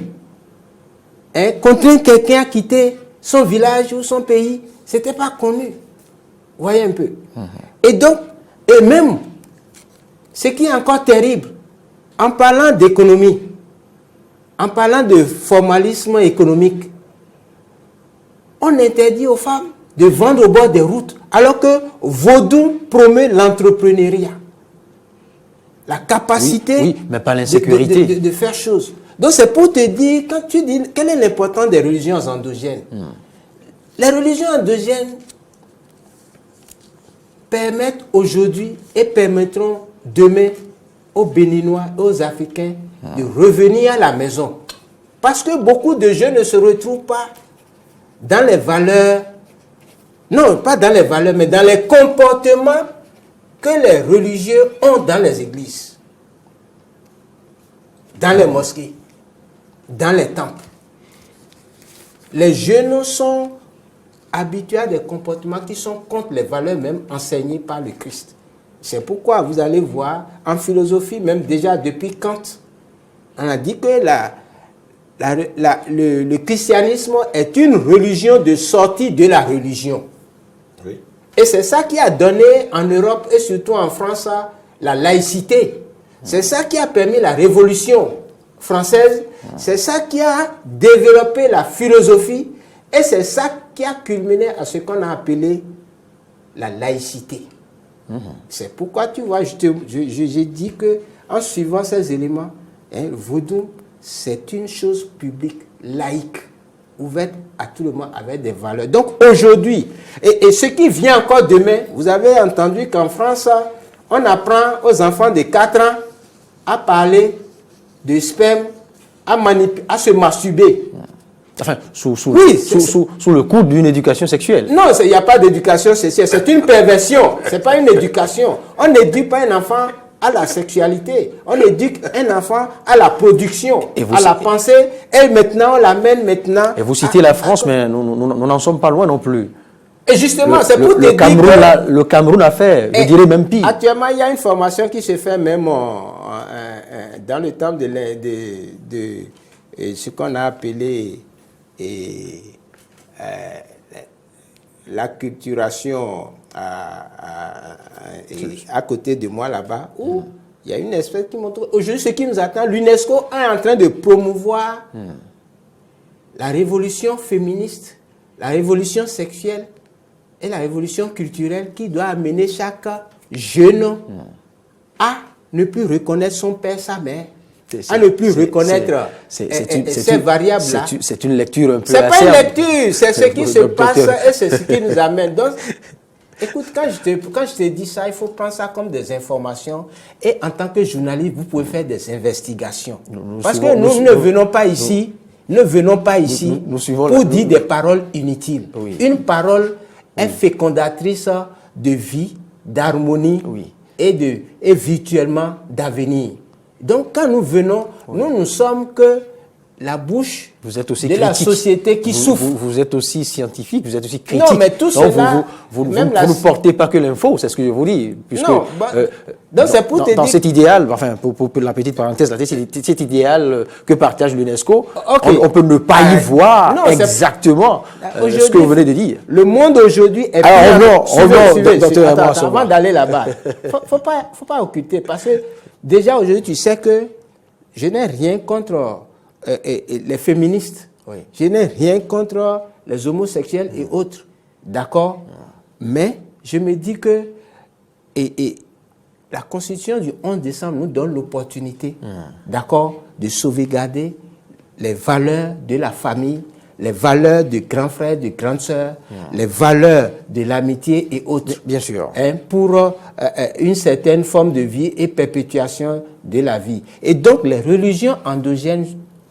C: Contraindre quelqu'un à quitter son village ou son pays, ce n'était pas connu. Vous voyez un peu. Et donc, et même, ce qui est encore terrible, en parlant d'économie, en parlant de formalisme économique, on interdit aux femmes de vendre au bord des routes, alors que Vodou promeut l'entrepreneuriat. La capacité
B: oui, mais pas l'insécurité.
C: De faire choses. Donc c'est pour te dire, quand tu dis, quelle est l'importance des religions endogènes? Les religions endogènes permettent aujourd'hui et permettront demain aux Béninois et aux Africains de revenir à la maison. Parce que beaucoup de jeunes ne se retrouvent pas dans les valeurs, non, pas dans les valeurs, mais dans les comportements que les religieux ont dans les églises, dans les mosquées, dans les temples. Les jeunes sont habitués à des comportements qui sont contre les valeurs même enseignées par le Christ. C'est pourquoi vous allez voir, en philosophie, même déjà depuis Kant, on a dit que le christianisme est une religion de sortie de la religion.
D: Oui.
C: Et c'est ça qui a donné en Europe et surtout en France la laïcité. C'est ça qui a permis la révolution française. C'est ça qui a développé la philosophie. Et c'est ça qui a culminé à ce qu'on a appelé la laïcité. C'est pourquoi tu vois, j'ai dit que en suivant ces éléments, le vaudou, c'est une chose publique, laïque, ouverte à tout le monde avec des valeurs. Donc aujourd'hui, et ce qui vient encore demain, vous avez entendu qu'en France, on apprend aux enfants de 4 ans à parler de sperme, à se masturber.
B: Enfin, sous
C: Oui,
B: sous le coup d'une éducation sexuelle.
C: Non, il n'y a pas d'éducation sexuelle, c'est une perversion, ce n'est pas une éducation. On n'éduque pas un enfant à la sexualité, on éduque un enfant à la production, à la pensée, et maintenant on l'amène maintenant...
B: Et vous citez la France, mais nous n'en sommes pas loin non plus.
C: Et justement, c'est pour te dire
B: que... Le Cameroun a fait, je dirais même pire.
C: Actuellement, il y a une formation qui se fait même dans le temps de ce qu'on a appelé l'acculturation à côté de moi là-bas, où il y a une espèce qui montre... Aujourd'hui, ce qui nous attend, l'UNESCO est en train de promouvoir la révolution féministe, la révolution sexuelle, et la révolution culturelle qui doit amener chaque jeune à ne plus reconnaître son père, sa mère, à ne plus reconnaître ces variables-là.
B: C'est une lecture un peu...
C: C'est pas une lecture, c'est ce qui se passe et c'est ce qui nous amène. Donc, écoute, quand je te dis ça, il faut prendre ça comme des informations. Et en tant que journaliste, vous pouvez faire des investigations. Parce que nous ne venons pas ici, pour dire des paroles inutiles. Oui. Une parole est fécondatrice de vie, d'harmonie et virtuellement d'avenir. Donc quand nous venons, nous ne sommes que la bouche
B: vous êtes aussi
C: de
B: critique.
C: La société qui souffre.
B: Vous êtes aussi scientifique, vous êtes aussi critique.
C: Non, mais tout cela...
B: Vous ne portez pas que l'info, c'est ce que je vous dis. Puisque,
C: non, donc c'est pour te dire...
B: Dans cet idéal, enfin, pour la petite parenthèse, cet idéal que partage l'UNESCO, on peut ne pas y voir exactement ce que vous venez de dire.
C: Le monde aujourd'hui est...
B: Alors,
C: avant d'aller là-bas, faut pas occulter, parce que déjà aujourd'hui, tu sais que je n'ai rien contre... les féministes, je n'ai rien contre les homosexuels et autres, d'accord, mais je me dis que la Constitution du 11 décembre nous donne l'opportunité, d'accord, de sauvegarder les valeurs de la famille, les valeurs de grands frères, de grandes sœurs, les valeurs de l'amitié et autres.
B: Bien sûr.
C: Pour une certaine forme de vie et perpétuation de la vie. Et donc, les religions endogènes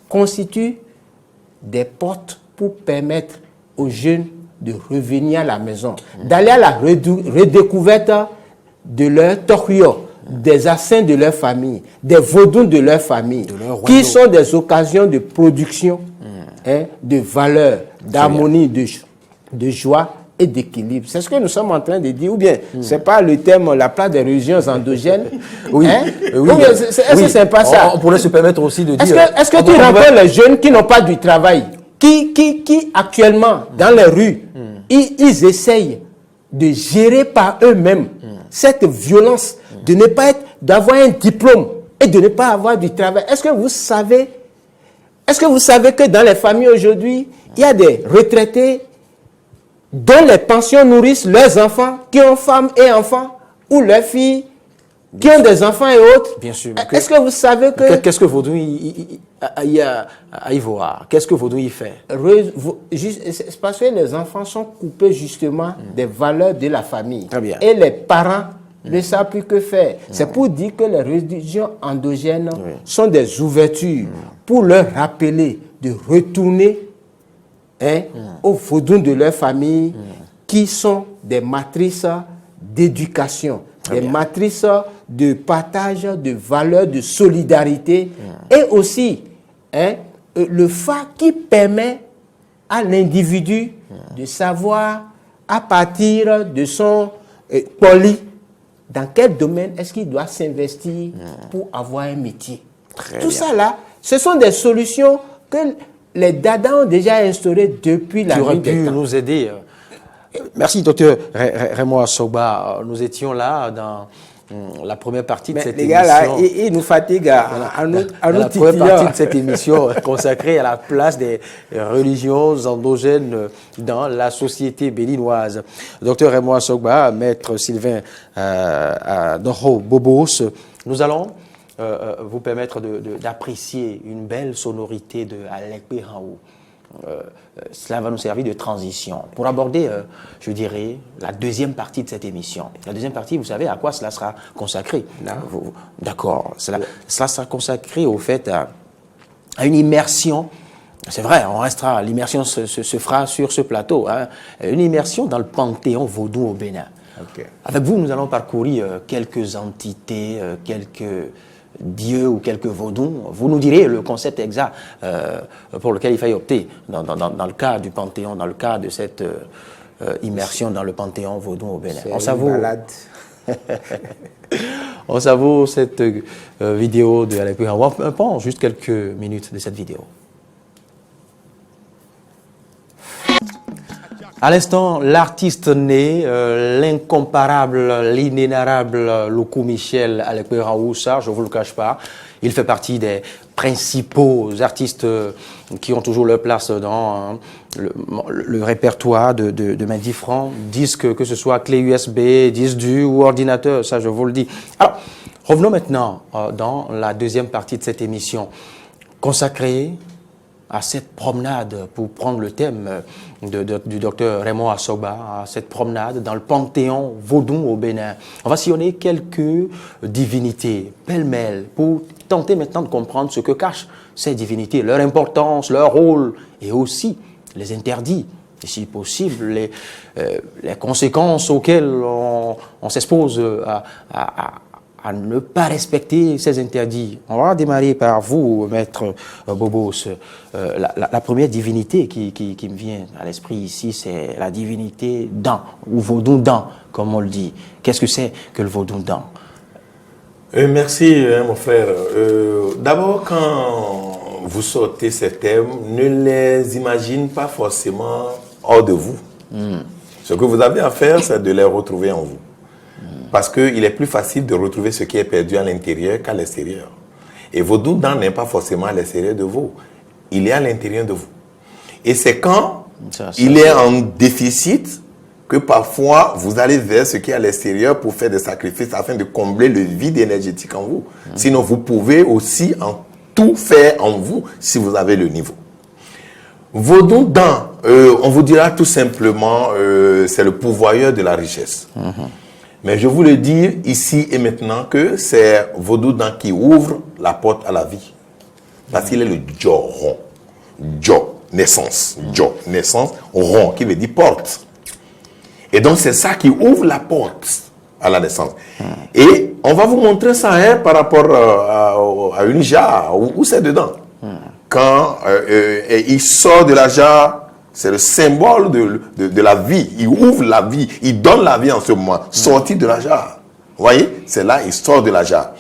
C: constituent des portes pour permettre aux jeunes de revenir à la maison, d'aller à la redécouverte de leur torio, des assins de leur famille, des vaudous de leur famille, qui sont des occasions de production, de valeur, d'harmonie, de joie et d'équilibre. C'est ce que nous sommes en train de dire. Ou bien, c'est pas le terme, la place des religions endogènes. Est-ce que c'est pas ça?
B: On pourrait se permettre aussi de dire...
C: Est-ce que tu rencontres les jeunes qui n'ont pas du travail? qui actuellement, dans les rues, ils essayent de gérer par eux-mêmes cette violence, de ne pas être, d'avoir un diplôme et de ne pas avoir du travail. Est-ce que vous savez que dans les familles aujourd'hui, il y a des retraités dont les pensions nourrissent leurs enfants, qui ont femmes et enfants, ou leurs filles, qui ont des enfants et autres?
B: Bien sûr.
C: Est-ce que vous savez que...
B: Qu'est-ce que Vaudou y voit? Qu'est-ce que Vaudou y fait?
C: C'est parce que les enfants sont coupés justement des valeurs de la famille.
B: Très bien.
C: Et les parents ne savent plus que faire. C'est pour dire que les religions endogènes sont des ouvertures pour leur rappeler de retourner au vaudou de leur famille qui sont des matrices d'éducation, des matrices de partage de valeurs, de solidarité et aussi le phare qui permet à l'individu de savoir à partir de son poli dans quel domaine est-ce qu'il doit s'investir pour avoir un métier. Tout ça là, ce sont des solutions que les Dada ont déjà instaurées depuis la nuit des temps.
B: Tu aurais pu nous aider. Merci, docteur Raymond Asogba. Nous étions là dans la première partie de cette émission.
C: Les gars, là, ils nous fatiguent à nous
B: la première partie de cette émission consacrée à la place des religions endogènes dans la société béninoise. Docteur Raymond Asogba, maître Sylvain Doro Bobos, nous allons vous permettre d'apprécier une belle sonorité de Alekpe Raoult. Cela va nous servir de transition pour aborder, je dirais, la deuxième partie de cette émission. La deuxième partie, vous savez à quoi cela sera consacré? D'accord. Cela sera consacré au fait à une immersion. C'est vrai, on restera. L'immersion se fera sur ce plateau. Hein, une immersion dans le panthéon vaudou au Bénin.
C: Okay.
B: Avec vous, nous allons parcourir quelques entités, quelques dieux ou quelques vaudous. Vous nous direz le concept exact pour lequel il faille opter dans le cas du Panthéon, dans le cas de cette immersion dans le Panthéon vaudou au Bénin. On savoure cette vidéo de Alekpe Raoult. On prend juste quelques minutes de cette vidéo. À l'instant, l'artiste né, l'incomparable, l'inénarrable Loukou Michel Alekpe Raoult, ça, je ne vous le cache pas, il fait partie des principaux artistes qui ont toujours leur place dans le répertoire de mes différents disques, que ce soit clé USB, disque dur ou ordinateur, ça je vous le dis. Alors, revenons maintenant dans la deuxième partie de cette émission, consacrée à cette promenade, pour prendre le thème du docteur Raymond Asogba, à cette promenade dans le Panthéon vaudou au Bénin. On va sillonner quelques divinités, pêle-mêle, pour tenter maintenant de comprendre ce que cachent ces divinités, leur importance, leur rôle, et aussi les interdits, et si possible, les conséquences auxquelles on s'expose à ne pas respecter ces interdits. On va démarrer par vous, maître Bobos. La première divinité qui me vient à l'esprit ici, c'est la divinité Dan, ou vaudou Dan, comme on le dit. Qu'est-ce que c'est que le vaudou Dan?
D: Merci, mon frère. D'abord, quand vous sortez ces thèmes, ne les imagine pas forcément hors de vous. Ce que vous avez à faire, c'est de les retrouver en vous. Parce qu'il est plus facile de retrouver ce qui est perdu à l'intérieur qu'à l'extérieur. Et vaudou Dan n'est pas forcément à l'extérieur de vous. Il est à l'intérieur de vous. Et c'est quand il est en déficit que parfois vous allez vers ce qui est à l'extérieur pour faire des sacrifices afin de combler le vide énergétique en vous. Sinon, vous pouvez aussi en tout faire en vous si vous avez le niveau. Vaudou Dan, on vous dira tout simplement, c'est le pourvoyeur de la richesse. Mais je vous le dis ici et maintenant que c'est vaudou Dan qui ouvre la porte à la vie. Parce qu'il est le Djo rond. Djo, naissance. Djo, naissance, rond, qui veut dire porte. Et donc c'est ça qui ouvre la porte à la naissance. Et on va vous montrer ça par rapport à une jarre, où c'est dedans. Quand il sort de la jarre, c'est le symbole de la vie. Il ouvre la vie. Il donne la vie en ce moment. Sorti de la jarre. Vous voyez? C'est là, il sort de la jarre.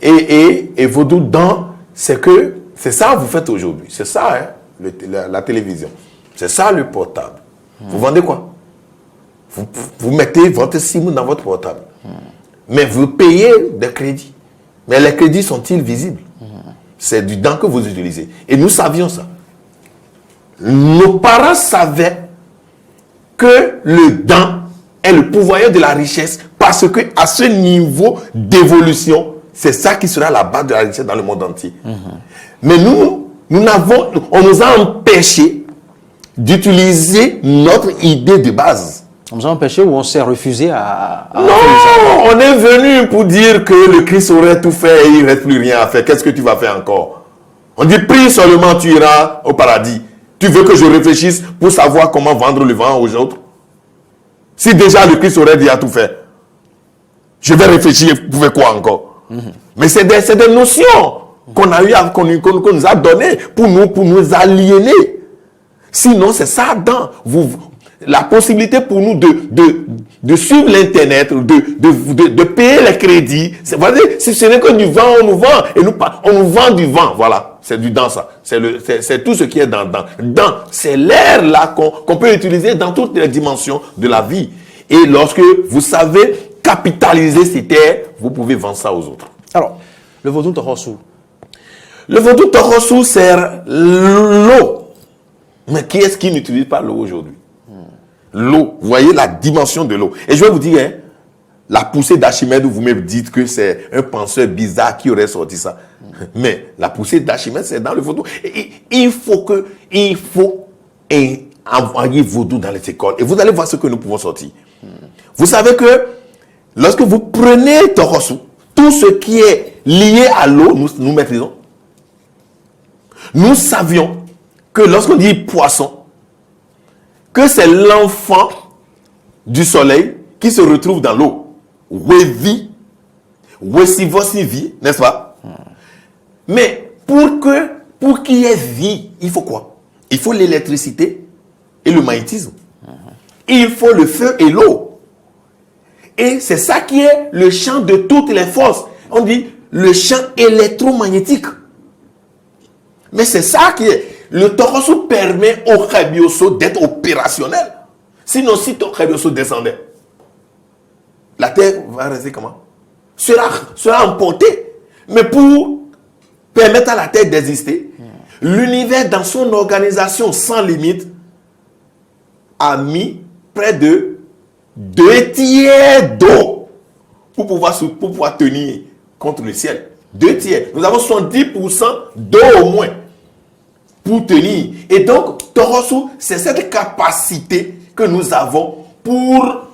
D: Et vaudou Dan, c'est ça que vous faites aujourd'hui. C'est ça, hein? la télévision. C'est ça le portable. Vous vendez quoi? Vous mettez votre SIM dans votre portable. Mais vous payez des crédits. Mais les crédits sont-ils visibles? C'est du dent que vous utilisez. Et nous savions ça. Nos parents savaient que le dent est le pourvoyeur de la richesse parce que à ce niveau d'évolution, c'est ça qui sera la base de la richesse dans le monde entier. Mais on nous a empêchés d'utiliser notre idée de base.
B: On nous a empêchés ou on s'est refusé à
D: non, on est venu pour dire que le Christ aurait tout fait et il ne reste plus rien à faire. Qu'est-ce que tu vas faire encore? On dit, prie seulement, tu iras au paradis. Tu veux que je réfléchisse pour savoir comment vendre le vent aux autres? Si déjà le Christ aurait déjà tout fait, je vais réfléchir pour faire quoi encore? Mais c'est des notions qu'on a eu, qu'on nous a données pour nous aliéner. Sinon, c'est ça dans la possibilité pour nous de suivre l'Internet, de payer les crédits. Si ce n'est que du vent, on nous vend. Et on nous vend du vent. Voilà, c'est du dent, ça. C'est tout ce qui est dans. Dans, c'est l'air là qu'on peut utiliser dans toutes les dimensions de la vie. Et lorsque vous savez capitaliser ces terres, vous pouvez vendre ça aux autres.
B: Alors, le vaudou Torossou.
D: Le vaudou Torossou sert l'eau. Mais qui est-ce qui n'utilise pas l'eau aujourd'hui? L'eau, vous voyez la dimension de l'eau. Et je vais vous dire, la poussée d'Archimède, vous me dites que c'est un penseur bizarre qui aurait sorti ça. Mais la poussée d'Archimède, c'est dans le vaudou. Il faut envoyer vaudou dans les écoles. Et vous allez voir ce que nous pouvons sortir. Vous savez que lorsque vous prenez Torossou, tout ce qui est lié à l'eau, nous maîtrisons. Nous savions que lorsqu'on dit poisson, que c'est l'enfant du soleil qui se retrouve dans l'eau. Wevi, Wesivosivi, n'est-ce pas? Mais pour qu'il y ait vie, il faut quoi? Il faut l'électricité et le magnétisme. Il faut le feu et l'eau. Et c'est ça qui est le champ de toutes les forces. On dit le champ électromagnétique. Mais c'est ça qui est. Le Torossou permet au Khabioso d'être opérationnel. Sinon, si ton Khabioso descendait, la terre va rester comment? Sera emportée. Mais pour permettre à la terre d'exister, l'univers dans son organisation sans limite a mis près de 2 tiers d'eau pour pouvoir tenir contre le ciel. 2 tiers. Nous avons 70% d'eau au moins pour tenir. Et donc, Torossou, c'est cette capacité que nous avons pour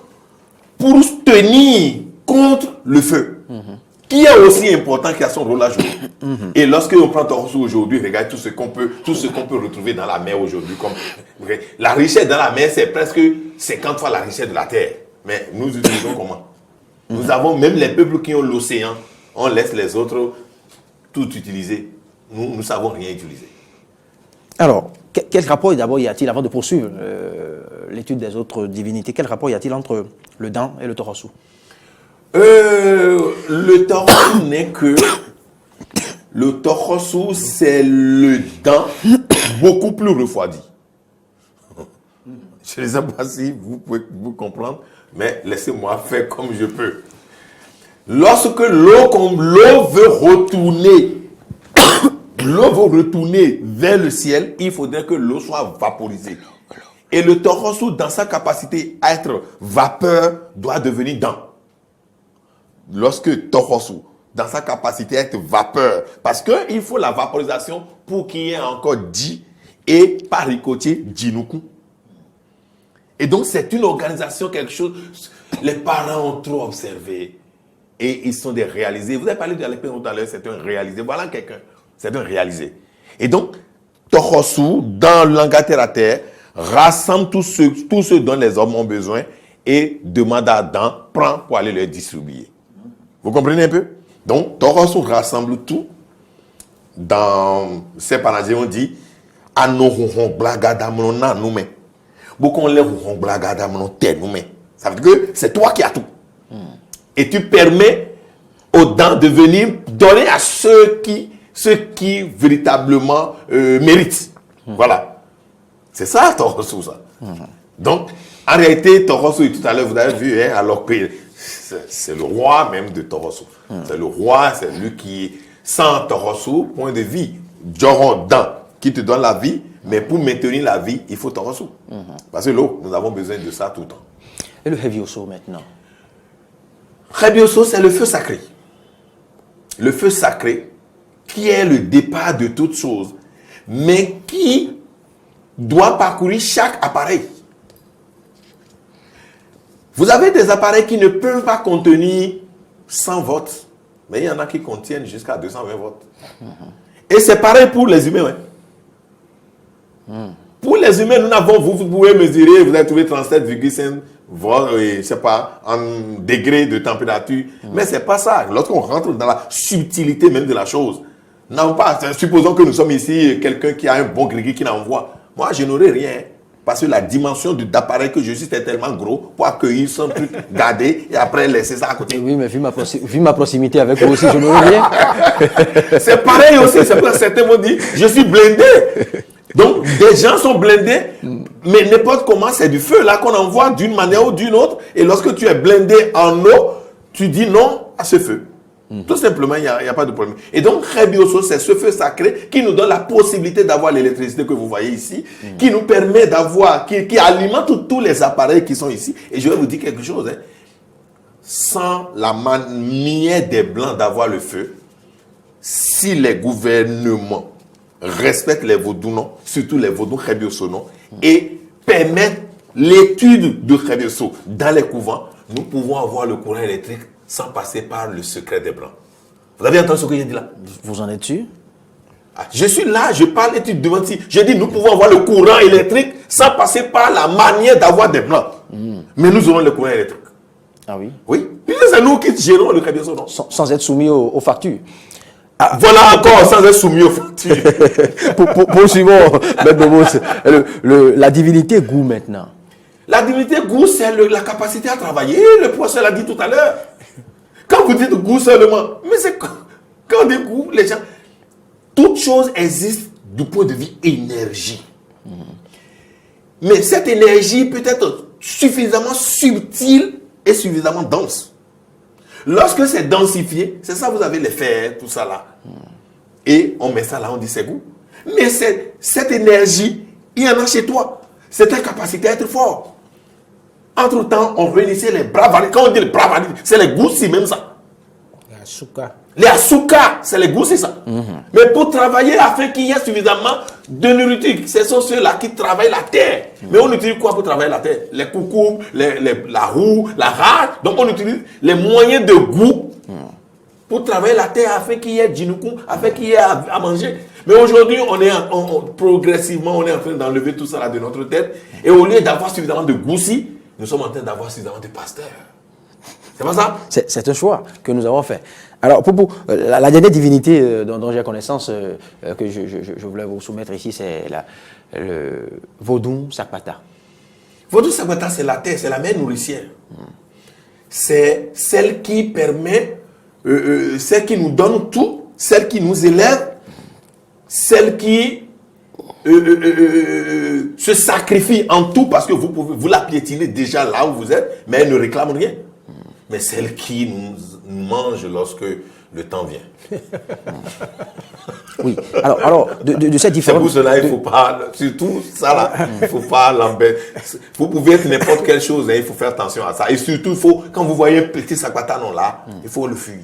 D: tenir contre le feu, qui est aussi important, qui a son rôle à jouer. Et lorsque on prend Torossou aujourd'hui, regardez tout ce qu'on peut retrouver dans la mer aujourd'hui. La richesse dans la mer, c'est presque 50 fois la richesse de la terre. Mais nous utilisons comment? Nous avons même les peuples qui ont l'océan, on laisse les autres tout utiliser. Nous ne savons rien utiliser.
B: Alors, quel rapport d'abord y a-t-il, avant de poursuivre l'étude des autres divinités, quel rapport y a-t-il entre le dent et le Torossou?
D: Le Torossou n'est que... Le Torossou, c'est le dent beaucoup plus refroidi. Je ne sais pas si vous pouvez vous comprendre, mais laissez-moi faire comme je peux. Lorsque l'eau veut retourner vers le ciel, il faudrait que l'eau soit vaporisée. Et le Torossou, dans sa capacité à être vapeur, doit devenir dent. Lorsque Torossou, dans sa capacité à être vapeur, parce qu'il faut la vaporisation pour qu'il y ait encore Dji et par ricochet Djinoukou. Et donc c'est une organisation, quelque chose, les parents ont trop observé et ils sont des réalisés. Vous avez parlé de l'Alépin tout à l'heure, c'est un réalisé. Voilà quelqu'un, c'est un réalisé. Et donc, Torossou, dans le langage terre à terre, rassemble tous ceux dont les hommes ont besoin et demande à Adam, prends pour aller les distribuer. Vous comprenez un peu? Donc, Torossou rassemble tout. Dans ces parages, on dit Anohon blagada monona noumé. Beaucoup on les blagada monoté noumé. Ça veut dire que c'est toi qui as tout. Et tu permets aux dents de venir donner à ceux qui véritablement méritent. Voilà. C'est ça, Torosso, ça. Donc, en réalité, Torosso, tout à l'heure, vous avez vu, hein, alors que c'est le roi même de Torosso. C'est le roi, c'est lui qui, sans Torosso, point de vie. Joron Dan, qui te donne la vie, mais pour maintenir la vie, il faut Torosso. Parce que l'eau, nous avons besoin de ça tout le temps.
B: Et le Hevioso maintenant?
D: Hevioso, c'est le feu sacré. Le feu sacré, qui est le départ de toute chose, mais qui doit parcourir chaque appareil. Vous avez des appareils qui ne peuvent pas contenir 100 volts, mais il y en a qui contiennent jusqu'à 220 volts. Et c'est pareil pour les humains. Pour les humains, nous n'avons, vous pouvez mesurer, vous avez trouvé 37,5 volts, je sais pas, en degrés de température. Mais c'est pas ça. Lorsqu'on rentre dans la subtilité même de la chose, non pas, supposons que nous sommes ici, quelqu'un qui a un bon grégui qui l'envoie. Moi, je n'aurai rien. Parce que la dimension d'appareil que je suis est tellement gros pour accueillir son truc, garder et après laisser ça à côté.
B: Oui, mais vu ma proximité avec vous aussi, je n'aurai rien.
D: C'est pareil aussi. C'est pour ça que certains m'ont dit, je suis blindé. Donc, des gens sont blindés, mais n'importe comment, c'est du feu là qu'on envoie d'une manière ou d'une autre. Et lorsque tu es blindé en eau, tu dis non à ce feu. Tout simplement, il n'y a pas de problème. Et donc, Hevioso, c'est ce feu sacré qui nous donne la possibilité d'avoir l'électricité que vous voyez ici, qui nous permet d'avoir, qui alimente tous les appareils qui sont ici. Et je vais vous dire quelque chose. Sans la manière des Blancs d'avoir le feu, si les gouvernements respectent les Vodounos, surtout les Vodou Hevioso, et permettent l'étude de Hevioso dans les couvents, nous pouvons avoir le courant électrique sans passer par le secret des Blancs. Vous avez entendu ce que j'ai dit là?
B: Vous en êtes sûr?
D: Je suis là, je parle étude devant ici. Je dis, nous pouvons avoir le courant électrique sans passer par la manière d'avoir des Blancs. Mais nous aurons le courant électrique.
B: Ah oui?
D: Oui. Puis c'est nous qui gérons le Hevioso.
B: Sans être soumis aux factures.
D: Ah, voilà encore, sans être soumis aux factures.
B: Poursuivons, Maître Bobos, la divinité goût maintenant.
D: La divinité goût, c'est la capacité à travailler. Le professeur l'a dit tout à l'heure. Quand vous dites goût seulement, mais c'est quand on dit goût, les gens, toute chose existe du point de vue énergie. Mais cette énergie peut être suffisamment subtile et suffisamment dense. Lorsque c'est densifié, c'est ça, vous avez les fers, tout ça là. Et on met ça là, on dit c'est goût. Mais cette énergie, il y en a chez toi. C'est ta capacité à être fort. Entre-temps, on réunissait les bravadis. Quand on dit les bravadis, c'est les goussis, même ça.
C: Les asuka.
D: Les asuka, c'est les goussis, ça. Mais pour travailler, afin qu'il y ait suffisamment de nourriture, ce sont ceux-là qui travaillent la terre. Mais on utilise quoi pour travailler la terre? Les coucous, la roue, la rage. Donc on utilise les moyens de goût pour travailler la terre afin qu'il y ait djinoukou, afin qu'il y ait à manger. Mais aujourd'hui, progressivement, on est en train d'enlever tout ça là de notre tête. Et au lieu d'avoir suffisamment de goussis, nous sommes en train d'avoir suffisamment de pasteurs. C'est pas ça?
B: C'est un choix que nous avons fait. Alors, pour la dernière divinité dont j'ai connaissance, que je voulais vous soumettre ici, c'est le Vodou Sakpata.
D: Vodou Sakpata, c'est la terre, c'est la mère nourricière. C'est celle qui permet, celle qui nous donne tout, celle qui nous élève, celle qui se sacrifie en tout parce que vous la piétinez déjà là où vous êtes, mais elle ne réclame rien. Mais celle qui nous mange lorsque le temps vient.
B: Oui. Alors de cette différence.
D: C'est pour cela, il ne faut pas, surtout ça là, il ne faut pas l'embêter. Vous pouvez être n'importe quelle chose, hein, il faut faire attention à ça. Et surtout, quand vous voyez un petit Sakpata non là, il faut le fuir.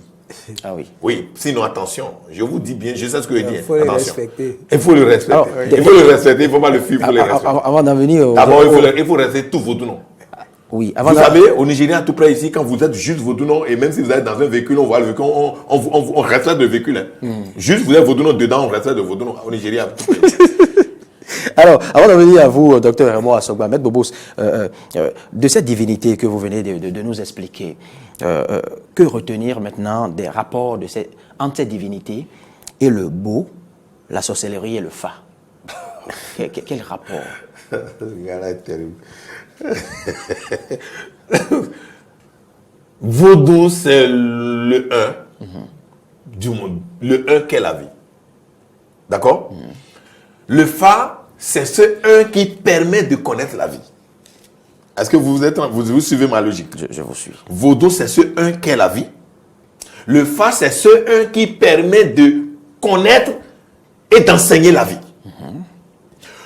B: Ah oui.
D: Oui, sinon attention, je vous dis bien, je sais ce que je dis.
C: Il faut le
D: attention.
C: respecter.
D: Il faut le respecter.
B: Alors,
D: il faut le respecter, il ne faut pas le fuir pour le respecter.
B: Avant d'en venir
D: D'abord, il faut respecter tout votre nom.
B: Oui,
D: Vous savez, au Nigeria, tout près ici, quand vous êtes juste Vodounon, et même si vous êtes dans un véhicule, on voit le véhicule, on respecte le véhicule. Hein. Juste vous êtes Vodounon dedans, on respecte le Vodounon. Au Nigeria, tout près ici.
B: Alors, avant de venir à vous, docteur Raymond Assogba, Maître Bobos, de cette divinité que vous venez de nous expliquer, que retenir maintenant des rapports entre cette divinité et le beau, la sorcellerie et le fa? Quel rapport?
D: Ce gars-là est terrible. Vaudou, c'est le 1 du monde. Le 1 qu'est la vie. D'accord? Le fa, c'est ce un qui permet de connaître la vie. Est-ce que vous suivez ma logique?
B: Je vous suis.
D: Vodou, c'est ce un qu'est la vie. Le Fa, c'est ce un qui permet de connaître et d'enseigner la vie.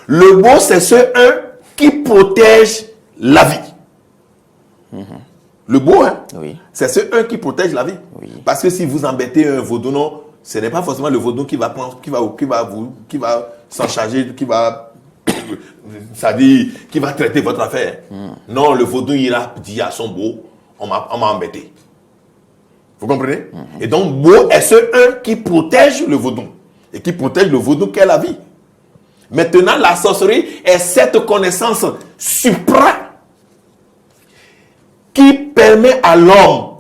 D: Le Bo, c'est ce un qui protège la vie. Le Bo, hein?
B: Oui.
D: C'est ce un qui protège la vie.
B: Oui.
D: Parce que si vous embêtez un vaudou, non, ce n'est pas forcément le vaudou qui va prendre, qui va s'en charger, c'est-à-dire qui va traiter votre affaire. Non, le vaudou ira dire à son beau, on m'a embêté. Vous comprenez? Et donc, beau est ce un qui protège le vaudou. Et qui protège le vaudou qu'est la vie. Maintenant, la sorcellerie est cette connaissance supra qui permet à l'homme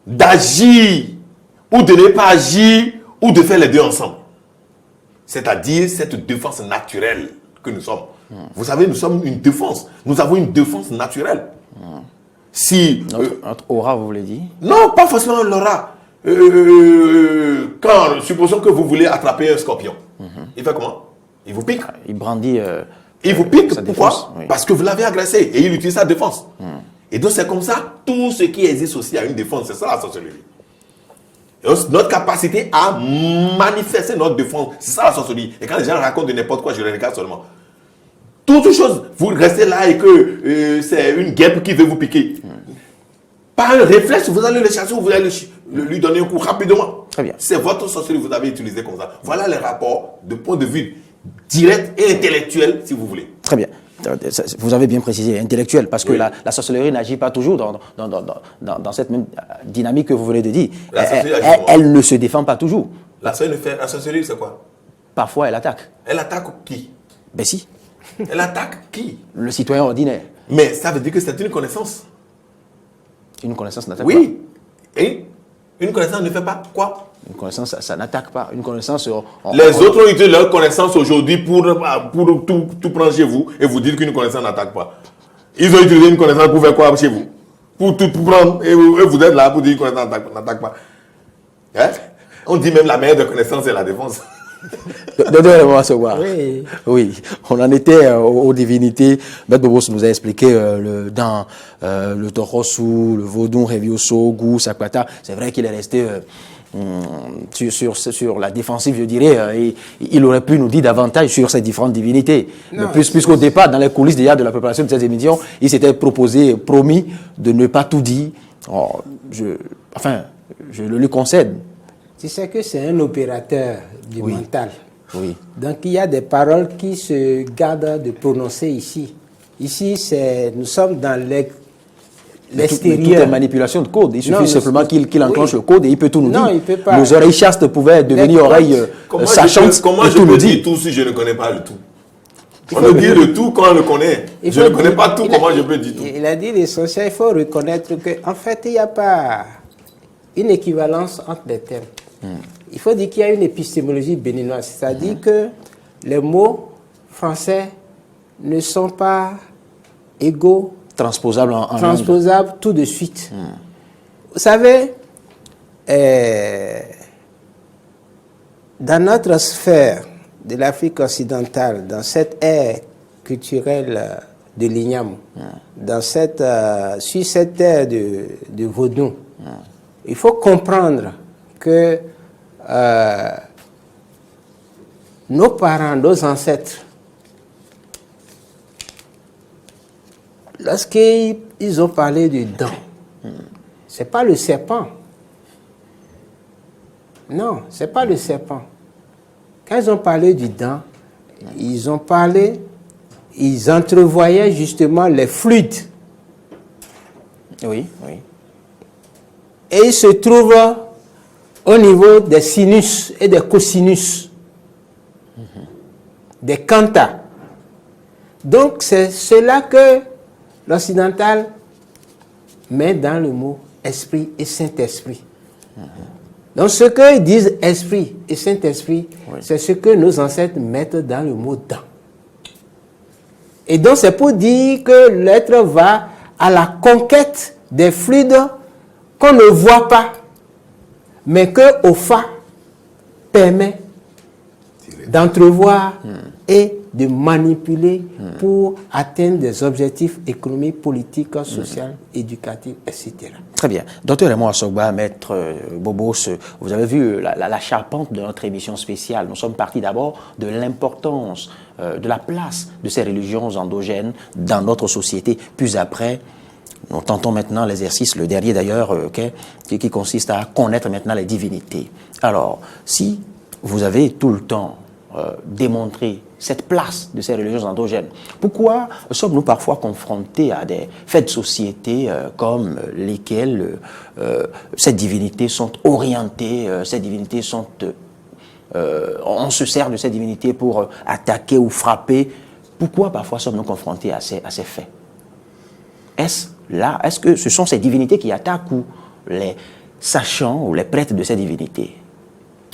D: d'agir ou de ne pas agir ou de faire les deux ensemble. C'est-à-dire cette défense naturelle que nous sommes. Vous savez, nous sommes une défense. Nous avons une défense naturelle. Si
B: Notre aura, vous voulez dire?
D: non, pas forcément l'aura. Supposons que vous voulez attraper un scorpion. Il fait comment? Il vous pique.
B: Il brandit...
D: Il vous pique,
B: sa
D: pourquoi?
B: défense, oui.
D: Parce que vous l'avez agressé et il utilise sa défense. Et donc c'est comme ça, tout ce qui existe aussi a une défense. C'est ça la sorcellerie. Et donc, notre capacité à manifester notre défense, c'est ça la sorcellerie. Et quand les gens racontent de n'importe quoi, je les regarde seulement. Toute chose, vous restez là et que c'est une guêpe qui veut vous piquer. Par un réflexe, vous allez le chasser ou vous allez lui donner un coup rapidement.
B: Très bien.
D: C'est votre sorcellerie que vous avez utilisé comme ça. Voilà les rapports de point de vue direct et intellectuel, si vous voulez.
B: Très bien. Vous avez bien précisé, intellectuel, parce que la sorcellerie n'agit pas toujours dans cette même dynamique que vous venez de dire. Elle ne se défend pas toujours.
D: La sorcellerie, c'est quoi?
B: Parfois, elle attaque.
D: Elle attaque qui?
B: Ben si,
D: Elle attaque qui?
B: le citoyen ordinaire.
D: Mais ça veut dire que c'est une connaissance.
B: Une connaissance n'attaque
D: Oui. Et une connaissance ne fait pas quoi?
B: pas. Une connaissance, ça n'attaque pas. Une connaissance...
D: Les autres ont utilisé leur connaissance aujourd'hui pour tout prendre chez vous et vous dire qu'une connaissance n'attaque pas. Ils ont utilisé une connaissance pour faire quoi chez vous? Pour tout prendre et vous êtes là pour dire qu'une connaissance n'attaque pas. Hein? On dit même la meilleure des connaissances, c'est la défense.
B: Donnez-moi ce voir.
C: Oui.
B: Oui, on en était aux divinités. Maître Bobos nous a expliqué dans le Torosu, le Vodun, Revioso, Gou, Sakwata. C'est vrai qu'il est resté sur la défensive, je dirais. Et il aurait pu nous dire davantage sur ces différentes divinités.
C: Non,
B: mais puisqu'au départ, dans les coulisses déjà de la préparation de cette émission, il s'était promis de ne pas tout dire. Oh, je le lui concède.
C: Tu sais que c'est un opérateur du mental.
B: Oui.
C: Donc il y a des paroles qui se gardent de prononcer ici. Ici, nous sommes dans l'extérieur.
B: Tout est manipulation de code. Il suffit simplement qu'il enclenche le code et il peut tout nous
C: non,
B: dire.
C: il peut pas.
B: Nos oreilles chastes pouvaient devenir oreilles sachantes
D: Comment
B: et
D: je
B: tout
D: peux
B: nous
D: dire
B: dire.
D: tout si je ne connais pas le tout? On me dit le tout quand on le connaît. Je ne connais pas tout, comment je peux dire tout?
C: Il a dit l'essentiel, il faut reconnaître qu'en fait, il n'y a pas une équivalence entre les termes. Il faut dire qu'il y a une épistémologie béninoise, c'est-à-dire que les mots français ne sont pas égaux,
B: Transposable en langue.
C: transposables tout de suite. Vous savez, dans notre sphère de l'Afrique occidentale, dans cette ère culturelle de l'Ignam, sur cette ère de Vodou, il faut comprendre que nos parents, nos ancêtres, lorsqu'ils ont parlé du dent, ce n'est pas le serpent. Non, ce n'est pas le serpent. Quand ils ont parlé du dent, ils entrevoyaient justement les fluides.
B: Oui.
C: Et ils se trouvent au niveau des sinus et des cosinus, des cantas. Donc c'est cela que l'occidental met dans le mot esprit et Saint-Esprit. Donc ce qu'ils disent esprit et Saint-Esprit, c'est ce que nos ancêtres mettent dans le mot dent. Et donc c'est pour dire que l'être va à la conquête des fluides qu'on ne voit pas, mais que Ofa permet d'entrevoir et de manipuler pour atteindre des objectifs économiques, politiques, sociaux, éducatifs, etc.
B: Très bien. Docteur Raymond Assogba, Maître Bobos, vous avez vu la charpente de notre émission spéciale. Nous sommes partis d'abord de l'importance, de la place de ces religions endogènes dans notre société. Puis après, nous tentons maintenant l'exercice, le dernier d'ailleurs, qui consiste à connaître maintenant les divinités. Alors, si vous avez tout le temps démontré cette place de ces religions endogènes, pourquoi sommes-nous parfois confrontés à des faits de société comme lesquels ces divinités sont orientées, ces divinités sont... on se sert de ces divinités pour attaquer ou frapper? Pourquoi parfois sommes-nous confrontés à ces faits? Est-ce que ce sont ces divinités qui attaquent ou les sachants ou les prêtres de ces divinités?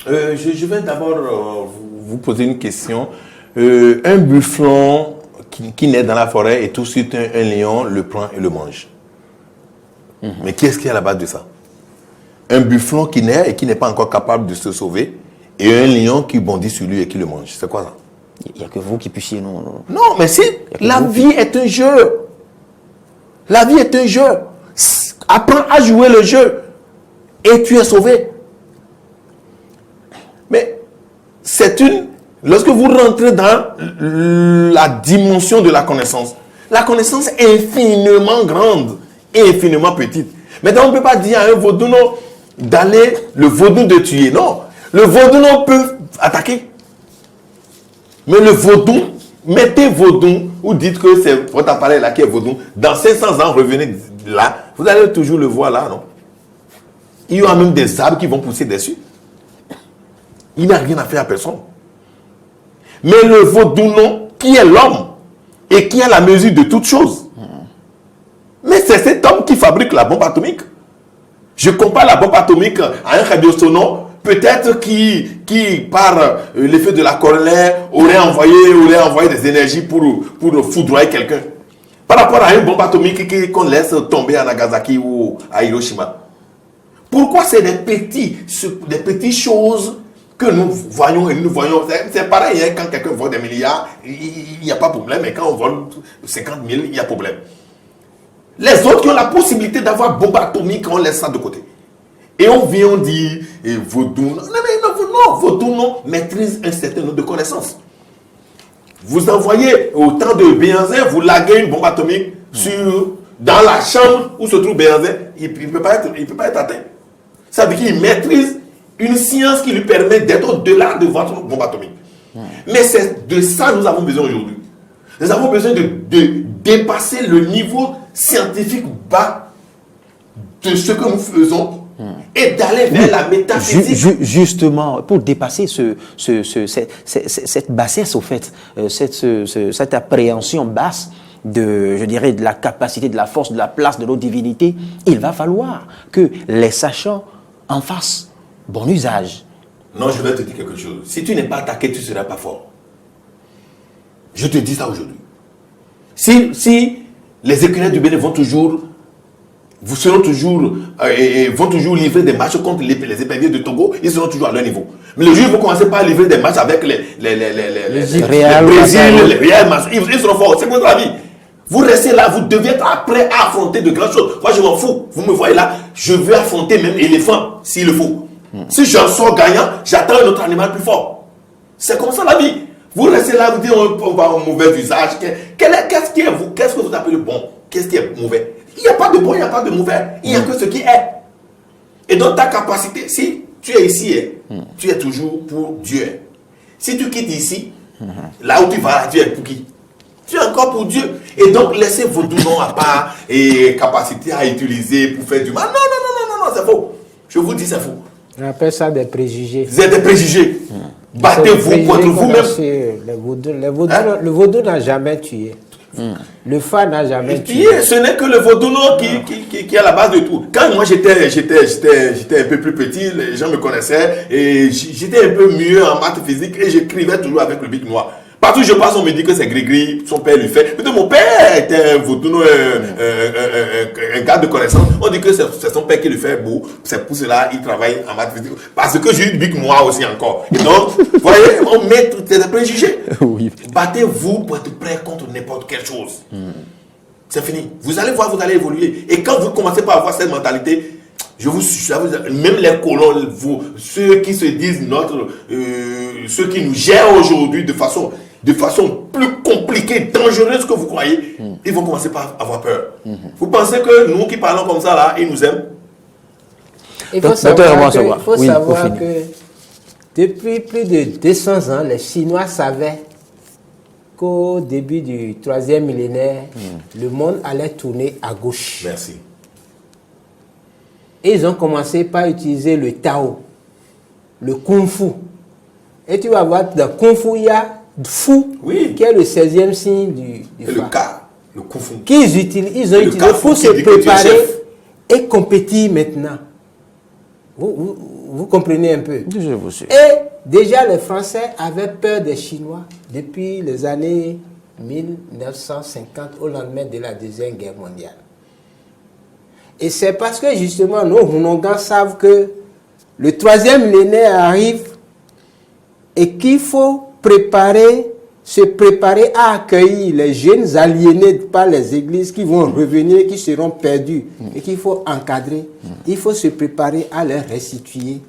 D: Je vais d'abord vous poser une question. Un bufflon qui naît dans la forêt et tout de suite un lion le prend et le mange. Mais qui est-ce qui est à la base de ça? Un bufflon qui naît et qui n'est pas encore capable de se sauver et un lion qui bondit sur lui et qui le mange. C'est quoi ça?
B: Il n'y a que vous qui puissiez nous...
D: Non, mais si la vie est un jeu. La vie est un jeu. Apprends à jouer le jeu et tu es sauvé. Mais c'est une... Lorsque vous rentrez dans la dimension de la connaissance est infiniment grande et infiniment petite. Maintenant, on ne peut pas dire à un vaudounon d'aller le vaudou de tuer. Non, le vaudounon peut attaquer. Mais le vaudou, mettez vaudou ou dites que c'est votre appareil là qui est vaudou. Dans 500 ans, revenez là, vous allez toujours le voir là, non? Il y aura même des arbres qui vont pousser dessus. Il n'a rien à faire à personne. Mais le vaudounon, qui est l'homme et qui a la mesure de toutes choses. Mais c'est cet homme qui fabrique la bombe atomique. Je compare la bombe atomique à un radiosonon, peut-être qui par l'effet de la corollaire, aurait envoyé des énergies pour foudroyer quelqu'un. Par rapport à une bombe atomique qu'on laisse tomber à Nagasaki ou à Hiroshima. Pourquoi c'est des petites choses que nous voyons et nous voyons? C'est pareil, hein, quand quelqu'un vole des milliards, il n'y a pas de problème, mais quand on vole 50 000, il y a problème. Les autres qui ont la possibilité d'avoir bombe atomique, on laisse ça de côté. Et on vient, on dit, vaudou, non, vaudou, non, maîtrise un certain nombre de connaissances. Vous envoyez au temps de Béhanzin, vous larguez une bombe atomique dans la chambre où se trouve Béhanzin, il ne peut pas être atteint. Ça veut dire qu'il maîtrise une science qui lui permet d'être au-delà de votre bombe atomique. Mais c'est de ça que nous avons besoin aujourd'hui. Nous avons besoin de dépasser le niveau scientifique bas de ce que nous faisons et d'aller vers la métaphysique.
B: Justement, pour dépasser cette bassesse, au fait, cette appréhension basse de la capacité, de la force, de la place de nos divinités, il va falloir que les sachants en fassent bon usage.
D: Non, je vais te dire quelque chose. Si tu n'es pas attaqué, tu ne seras pas fort. Je te dis ça aujourd'hui. Si les écureuils du Bénin vont toujours livrer des matchs contre les éperviers de Togo, ils seront toujours à leur niveau. Mais le jour où ils vont commencer par livrer des matchs avec les Brésil, les Real, ils seront forts. C'est votre avis. Vous restez là, vous devez être prêt à affronter de grandes choses. Moi, je m'en fous. Vous me voyez là, je veux affronter même éléphant, s'il le faut. Si j'en sors gagnant, j'attends un autre animal plus fort. C'est comme ça la vie. Vous restez là, vous dites on va au mauvais usage. Qu'est-ce que vous appelez bon? Qu'est-ce qui est mauvais? Il n'y a pas de bon, il n'y a pas de mauvais. Il n'y a que ce qui est. Et donc ta capacité, si tu es ici, tu es toujours pour Dieu. Si tu quittes ici, là où tu vas, tu es pour qui? Tu es encore pour Dieu. Et donc laissez vos douleurs à part et capacité à utiliser pour faire du mal. Non, c'est faux. Je vous dis, c'est faux.
C: On appelle ça des préjugés.
D: Vous êtes des préjugés. Battez-vous contre vous-même.
C: Le vaudou n'a jamais tué. Le phare n'a jamais tué.
D: Ce n'est que le vaudounon qui est à la base de tout. Quand moi j'étais un peu plus petit, les gens me connaissaient et j'étais un peu mieux en maths physique et j'écrivais toujours avec le bic noir. Partout où je passe, on me dit que c'est Grégory, son père lui fait. Peut-être mon père était un vaudou, un gars de connaissance. On dit que c'est son père qui lui fait beau. C'est pour cela qu'il travaille en maths physique. Parce que j'ai eu Big moi aussi encore. Et donc, vous voyez, on met tous les préjugés.
B: Oui.
D: Battez-vous pour être prêt contre n'importe quelle chose. C'est fini. Vous allez voir, vous allez évoluer. Et quand vous commencez par avoir cette mentalité, je vous même les colons, ceux qui se disent ceux qui nous gèrent aujourd'hui de façon plus compliquée, dangereuse que vous croyez, ils vont commencer par avoir peur. Vous pensez que nous qui parlons comme ça là, ils nous aiment?
C: Il faut savoir que depuis plus de 200 ans, les Chinois savaient qu'au début du 3e millénaire, le monde allait tourner à gauche.
D: Merci.
C: Et ils ont commencé par utiliser le Tao, le Kung Fu. Et tu vas voir, dans Kung Fu, il y a Fu, qui est le 16e signe du
D: le Ka, le Kung Fu.
C: Qu'ils utilisent, ils ont utilisé pour se préparer et compétir maintenant. Vous comprenez un peu?
B: Je vous suis.
C: Et déjà, les Français avaient peur des Chinois depuis les années 1950, au lendemain de la Deuxième Guerre mondiale. Et c'est parce que justement, nos Hunongans savent que le 3e millénaire arrive et qu'il faut se préparer à accueillir les jeunes aliénés par les églises qui vont revenir, qui seront perdus et qu'il faut encadrer. Il faut se préparer à leur restituer,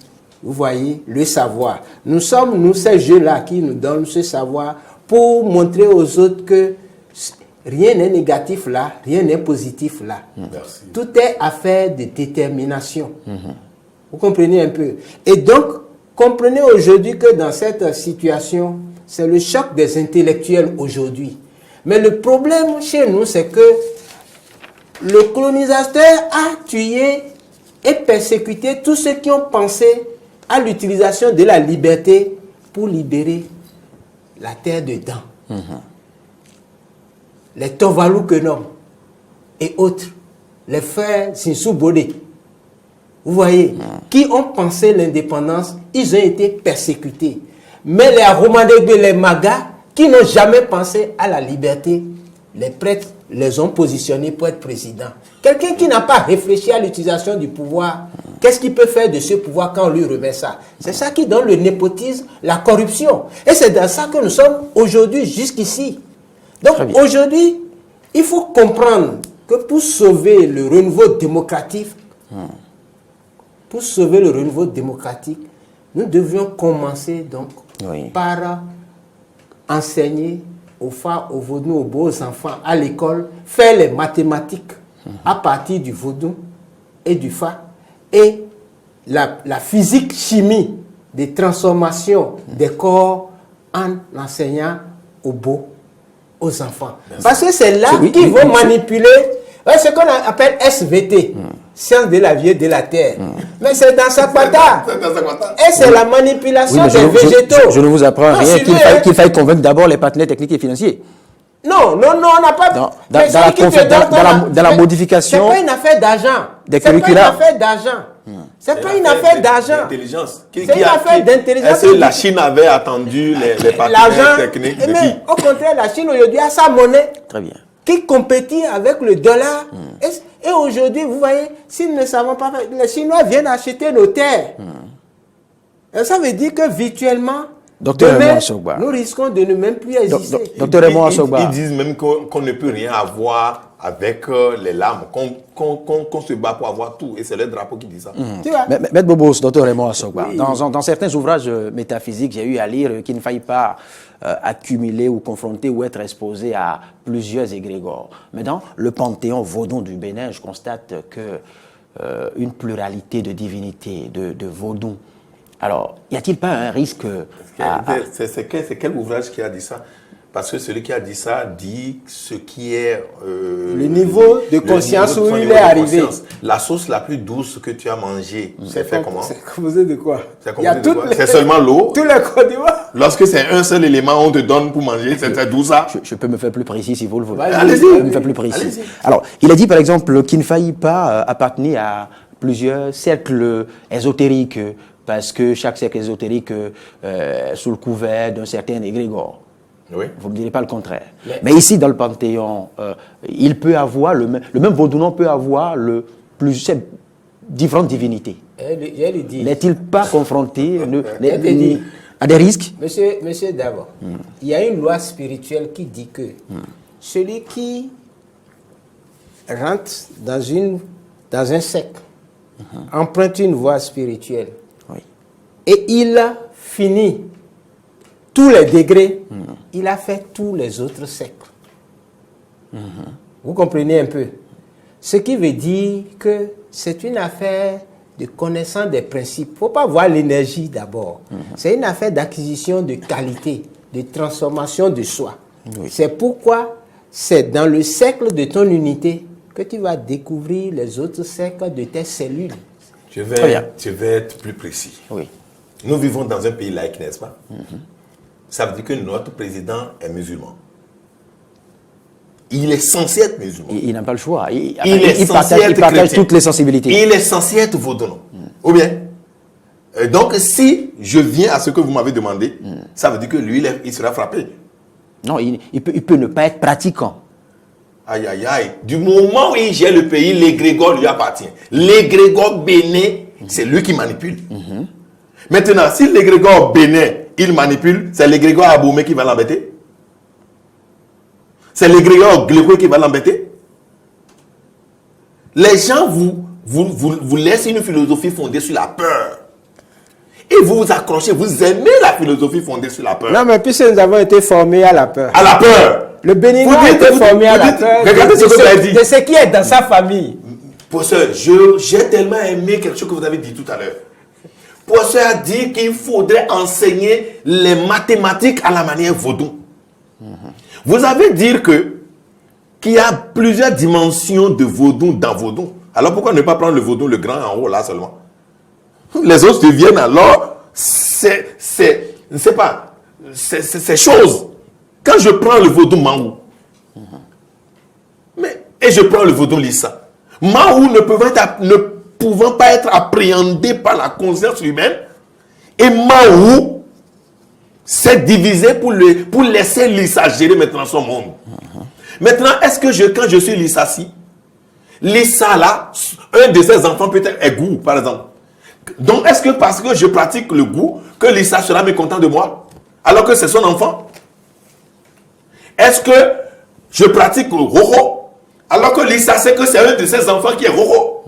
C: vous voyez, le savoir. Nous sommes, ces jeunes-là, qui nous donnent ce savoir pour montrer aux autres que rien n'est négatif là, rien n'est positif là.
D: Merci.
C: Tout est affaire de détermination. Vous comprenez un peu? Et donc, comprenez aujourd'hui que dans cette situation, c'est le choc des intellectuels aujourd'hui. Mais le problème chez nous, c'est que le colonisateur a tué et persécuté tous ceux qui ont pensé à l'utilisation de la liberté pour libérer la terre dedans. Les Tovalu Kenom et autres, les frères Sinsou Bodé, vous voyez, qui ont pensé l'indépendance, ils ont été persécutés. Mais les Aromadegbe, les Magas, qui n'ont jamais pensé à la liberté, les prêtres les ont positionnés pour être président. Quelqu'un qui n'a pas réfléchi à l'utilisation du pouvoir, qu'est-ce qu'il peut faire de ce pouvoir quand on lui remet ça? C'est ça qui donne le népotisme, la corruption. Et c'est dans ça que nous sommes aujourd'hui, jusqu'ici. Donc aujourd'hui, il faut comprendre que pour sauver le renouveau démocratique, nous devions commencer donc par enseigner aux femmes, aux vaudous, aux beaux enfants à l'école, faire les mathématiques à partir du vaudou et du fa, et la physique, chimie des transformations des corps en enseignant aux beaux, aux enfants. Parce que c'est là qu'ils vont manipuler ce qu'on appelle SVT, science de la vie et de la terre. Mais c'est dans Sakwata. Et c'est la manipulation des végétaux.
B: Je ne vous apprends rien qu'il faille convaincre d'abord les partenaires techniques et financiers.
C: Non, on n'a pas...
B: Dans la modification...
C: C'est pas une affaire d'argent.
B: Des curricula.
C: C'est pas une affaire d'argent. C'est une affaire d'intelligence.
D: Est-ce que la Chine avait attendu les partenaires techniques de qui?
C: Au contraire, la Chine aujourd'hui a sa monnaie.
B: Très bien.
C: Qui compétit avec le dollar. Et aujourd'hui, vous voyez, si nous ne savons pas, les Chinois viennent acheter nos terres. Et ça veut dire que virtuellement, demain, nous risquons de ne même plus exister.
D: Ils disent même qu'on ne peut rien avoir avec les larmes, qu'on se bat pour avoir tout. Et c'est le drapeau qui dit ça.
B: Maître Bobos, docteur Raymond Assogba, dans certains ouvrages métaphysiques, j'ai eu à lire qu'il ne faille pas accumuler ou confronter ou être exposé à plusieurs égrégores. Mais dans le panthéon vaudou du Bénin, je constate que une pluralité de divinités, de vaudou. Alors, y a-t-il pas un risque
D: C'est quel ouvrage qui a dit ça? Parce que celui qui a dit ça dit ce qui est...
C: le niveau de conscience où il est arrivé.
D: La sauce la plus douce que tu as mangée, c'est fait comment?
C: C'est composé de quoi?
D: C'est seulement l'eau?
C: Tous les condiments.
D: Lorsque c'est un seul élément on te donne pour manger, c'est très doux ça?
B: Je peux me faire plus précis si vous le voulez.
D: Allez-y.
B: Je peux me faire plus précis. Alors, il a dit par exemple qu'il ne faille pas appartenir à plusieurs cercles ésotériques, parce que chaque cercle ésotérique sous le couvert d'un certain égrégore.
D: Oui.
B: Vous ne direz pas le contraire. Mais ici, dans le Panthéon, il peut avoir, le même Vaudounon peut avoir différentes divinités. N'est-il pas confronté à des risques?
C: Monsieur Davo, il y a une loi spirituelle qui dit que celui qui rentre dans un secte emprunte une voie spirituelle et il a fini tous les degrés, il a fait tous les autres sectes. Vous comprenez un peu? Ce qui veut dire que c'est une affaire de connaissance des principes. Il ne faut pas voir l'énergie d'abord. C'est une affaire d'acquisition de qualité, de transformation de soi. C'est pourquoi c'est dans le cercle de ton unité que tu vas découvrir les autres cercles de tes cellules.
D: Je vais être plus précis.
B: Oui.
D: Nous vivons dans un pays laïque, n'est-ce pas? Ça veut dire que notre président est musulman. Il est censé être musulman.
B: Il n'a pas le choix. Il
D: partage
B: toutes les sensibilités.
D: Il est censé être vaudounon. Ou bien? Donc, si je viens à ce que vous m'avez demandé, ça veut dire que lui, il sera frappé.
B: Non, il peut ne pas être pratiquant.
D: Aïe, aïe, aïe. Du moment où il gère le pays, l'égrégore lui appartient. L'égrégore bénin, c'est lui qui manipule. Maintenant, si l'égrégore bénin, il manipule, c'est l'égrégore Aboumé qui va l'embêter? C'est l'égrégore Glégo qui va l'embêter? Les gens vous laissent une philosophie fondée sur la peur. Et vous vous accrochez, vous aimez la philosophie fondée sur la peur.
C: Non, mais puisque nous avons été formés à la peur.
D: À la peur.
C: Le Béninois a été formé à la peur.
D: Regardez ce que vous avez dit.
C: De ce qui est dans sa famille.
D: Professeur, j'ai tellement aimé quelque chose que vous avez dit tout à l'heure. Professeur a dit qu'il faudrait enseigner les mathématiques à la manière vaudou. Vous avez dit qu'il y a plusieurs dimensions de vaudou dans vaudou. Alors pourquoi ne pas prendre le vaudou, le grand en haut là seulement? Les autres deviennent alors, c'est chose. Quand je prends le vaudou Mahou, et je prends le vaudou Lissa, Mahou ne pouvant pas être appréhendé par la conscience humaine, et Mahou s'est divisé pour laisser Lissa gérer maintenant son monde. Maintenant, est-ce que quand je suis Lissa-ci, Lissa là, un de ses enfants peut-être est goût, par exemple. Donc, est-ce que parce que je pratique le goût, que Lissa sera mécontent de moi, alors que c'est son enfant? Est-ce que je pratique le roho, alors que Lissa sait que c'est un de ses enfants qui est roho?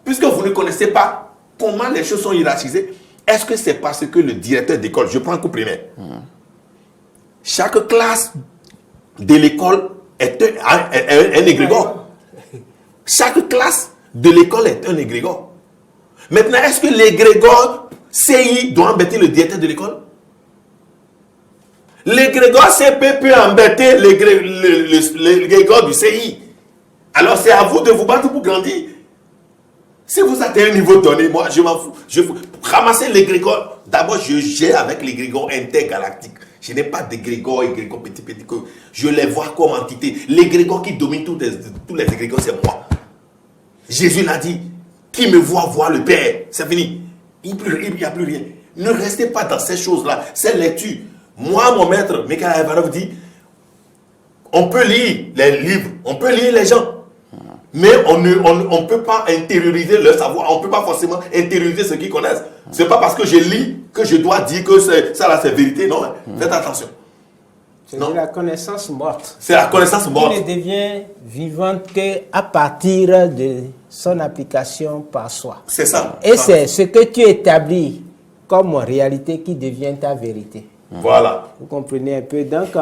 D: Puisque vous ne connaissez pas comment les choses sont hiérarchisées, est-ce que c'est parce que le directeur d'école, je prends un coup primaire, chaque classe de l'école est un égrégore. Chaque classe de l'école est un égrégore. Maintenant, est-ce que l'égrégore CI doit embêter le directeur de l'école? L'égrégore CP peut embêter l'égrégore du CI. Alors, c'est à vous de vous battre pour grandir. Si vous êtes à un niveau donné, moi, je m'en fous. Ramasser l'égrégore. D'abord, je gère avec l'égrégore intergalactique. Je n'ai pas d'égrégore, égrégore petit. Je les vois comme entité. L'égrégore qui domine tous les égrégores, c'est moi. Jésus l'a dit. Qui me voit voir le Père, c'est fini. Il n'y a plus rien. Ne restez pas dans ces choses-là. Ces lectures. Moi, mon maître, Mikhail Ivanov dit, on peut lire les livres, on peut lire les gens. Mais on ne peut pas intérioriser leur savoir. On ne peut pas forcément intérioriser ce qu'ils connaissent. Ce n'est pas parce que je lis que je dois dire que ça là, c'est vérité. Non, faites attention.
C: C'est la connaissance morte.
D: C'est la connaissance morte.
C: Qui ne devient vivante qu'à partir de son application par soi.
D: C'est ça.
C: Et c'est ce que tu établis comme réalité qui devient ta vérité.
D: Voilà.
C: Vous comprenez un peu. Donc,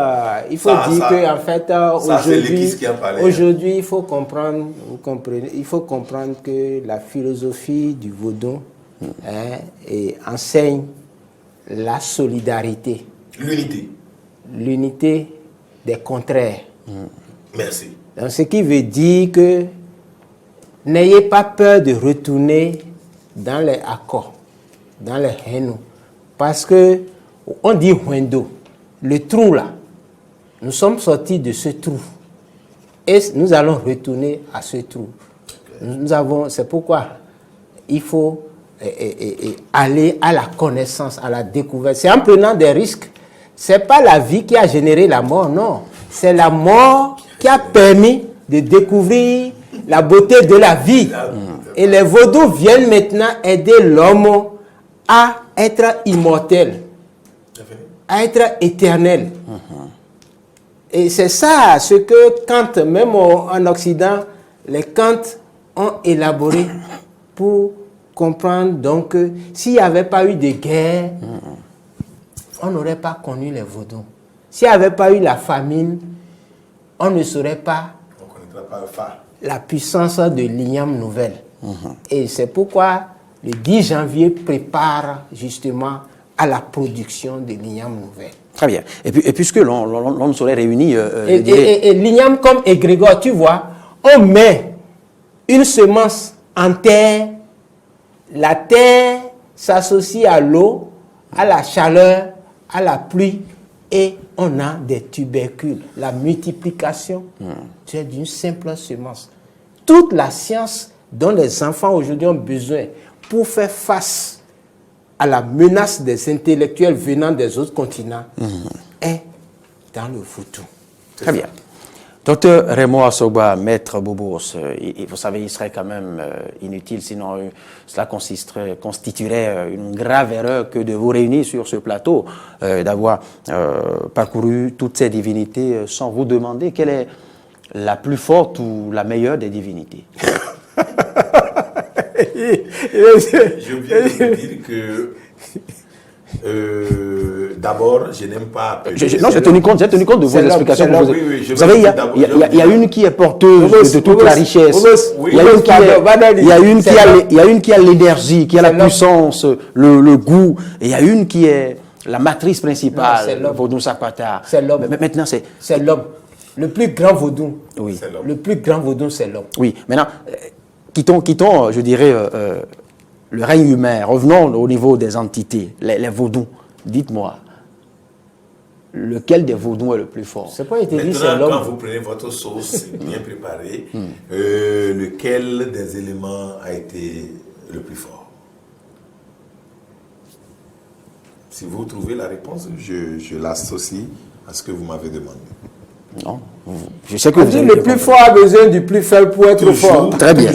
C: il faut dire que en fait, aujourd'hui, il faut comprendre, vous comprenez, il faut comprendre que la philosophie du vaudou enseigne la solidarité. L'unité des contraires.
D: Merci.
C: Donc, ce qui veut dire que n'ayez pas peur de retourner dans les accords, dans les hainous. Parce que on dit Wendo, le trou là. Nous sommes sortis de ce trou. Et nous allons retourner à ce trou. C'est pourquoi il faut aller à la connaissance, à la découverte. C'est en prenant des risques c'est pas la vie qui a généré la mort, non. C'est la mort qui a permis de découvrir la beauté de la vie. Et les vaudous viennent maintenant aider l'homme à être immortel, à être éternel. Et c'est ça ce que Kant, même en Occident, les Kant ont élaboré pour comprendre donc que s'il n'y avait pas eu de guerre, on n'aurait pas connu les vaudous. S'il n'y avait pas eu la famine, on ne saurait pas la puissance de l'igname nouvelle. Et c'est pourquoi le 10 janvier prépare justement à la production de l'igname nouvelle.
B: Très bien. Et puisque l'on serait réunis...
C: et l'igname comme égrégore, tu vois, on met une semence en terre, la terre s'associe à l'eau, à la chaleur, à la pluie, et on a des tubercules. La multiplication, c'est d'une simple semence. Toute la science dont les enfants aujourd'hui ont besoin pour faire face à la menace des intellectuels venant des autres continents est dans le voodoo.
B: Très bien. Docteur Raymond Assogba, maître Bobos, vous savez, il serait quand même inutile, sinon cela constituerait une grave erreur que de vous réunir sur ce plateau, d'avoir parcouru toutes ces divinités sans vous demander quelle est la plus forte ou la meilleure des divinités.
D: Je viens de vous dire que d'abord, je n'aime pas...
B: Non, j'ai tenu compte de vos explications. Vous savez, il y a une qui est porteuse de toute la richesse. Il y a une qui a l'énergie, qui a la puissance, le goût. Et il y a une qui est la matrice principale, Vodou Sapata.
C: C'est l'homme.
B: Maintenant,
C: c'est l'homme. Le plus grand vaudou.
B: Oui.
C: Le plus grand vaudou, c'est l'homme.
B: Oui. Maintenant, quittons, je dirais, le règne humain. Revenons au niveau des entités, les vaudous. Dites-moi, lequel des vaudous est le plus fort?
C: C'est pas été dit, c'est
D: Maintenant,
C: l'homme.
D: quand vous prenez votre sauce bien préparée, lequel des éléments a été le plus fort? Si vous trouvez la réponse, je l'associe à ce que vous m'avez demandé.
B: Non, je sais que vous
C: le plus fort a besoin du plus faible pour être fort.
B: Très bien.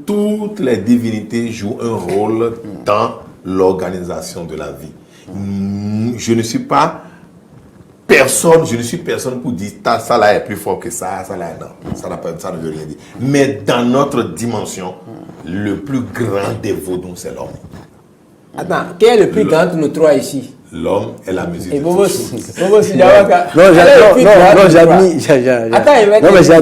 D: Toutes les divinités jouent un rôle dans l'organisation de la vie. Je ne suis personne pour dire ça là est plus fort que ça là non. Ça ne veut rien dire. Mais dans notre dimension, le plus grand des vaudous, c'est l'homme.
C: Attends, quel est le plus grand de nous trois ici?
D: L'homme est la musique.
C: Et
D: de
C: Bobo,
D: tous.
B: j'admets.
C: Attends,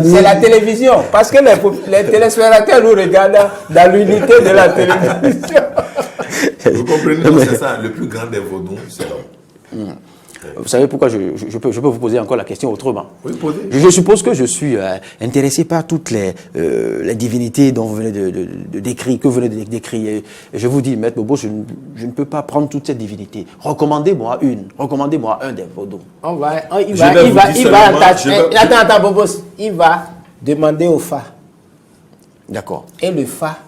C: c'est la télévision. Parce que les téléspectateurs nous regardent dans l'unité de la télévision.
D: Vous comprenez? C'est ça, le plus grand des vaudous, c'est l'homme.
B: Vous savez pourquoi je peux vous poser encore la question autrement?
D: Oui, posez.
B: Je suppose que je suis intéressé par toutes les divinités dont vous venez de décrire, que vous venez de décrire. Et je vous dis, Maître Bobo, je ne peux pas prendre toutes ces divinités. Recommandez-moi un des vaudous.
C: Attends, Bobo, il va demander au Fa.
B: D'accord.
C: Et le Fa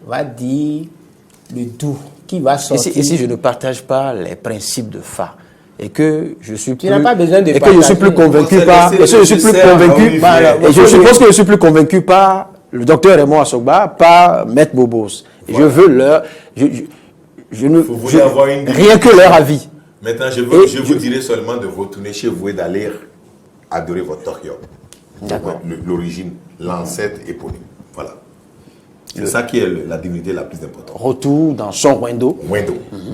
C: va dire le doux qui va sortir.
B: Et si je ne partage pas les principes de Fa? Et que je suis
C: tu n'as pas besoin de
B: et que je suis plus convaincu par et je suis plus convaincu et je suppose que je suis plus convaincu par le docteur Raymond Assogba, par Maître Bobos. Et voilà. Je veux leur rien que leur avis.
D: Maintenant, je vous dirai seulement de retourner chez vous et d'aller adorer votre Torquio. D'accord. L'origine, l'ancêtre éponyme. Voilà. C'est ça qui est la divinité la plus importante.
B: Retour dans son Wendo.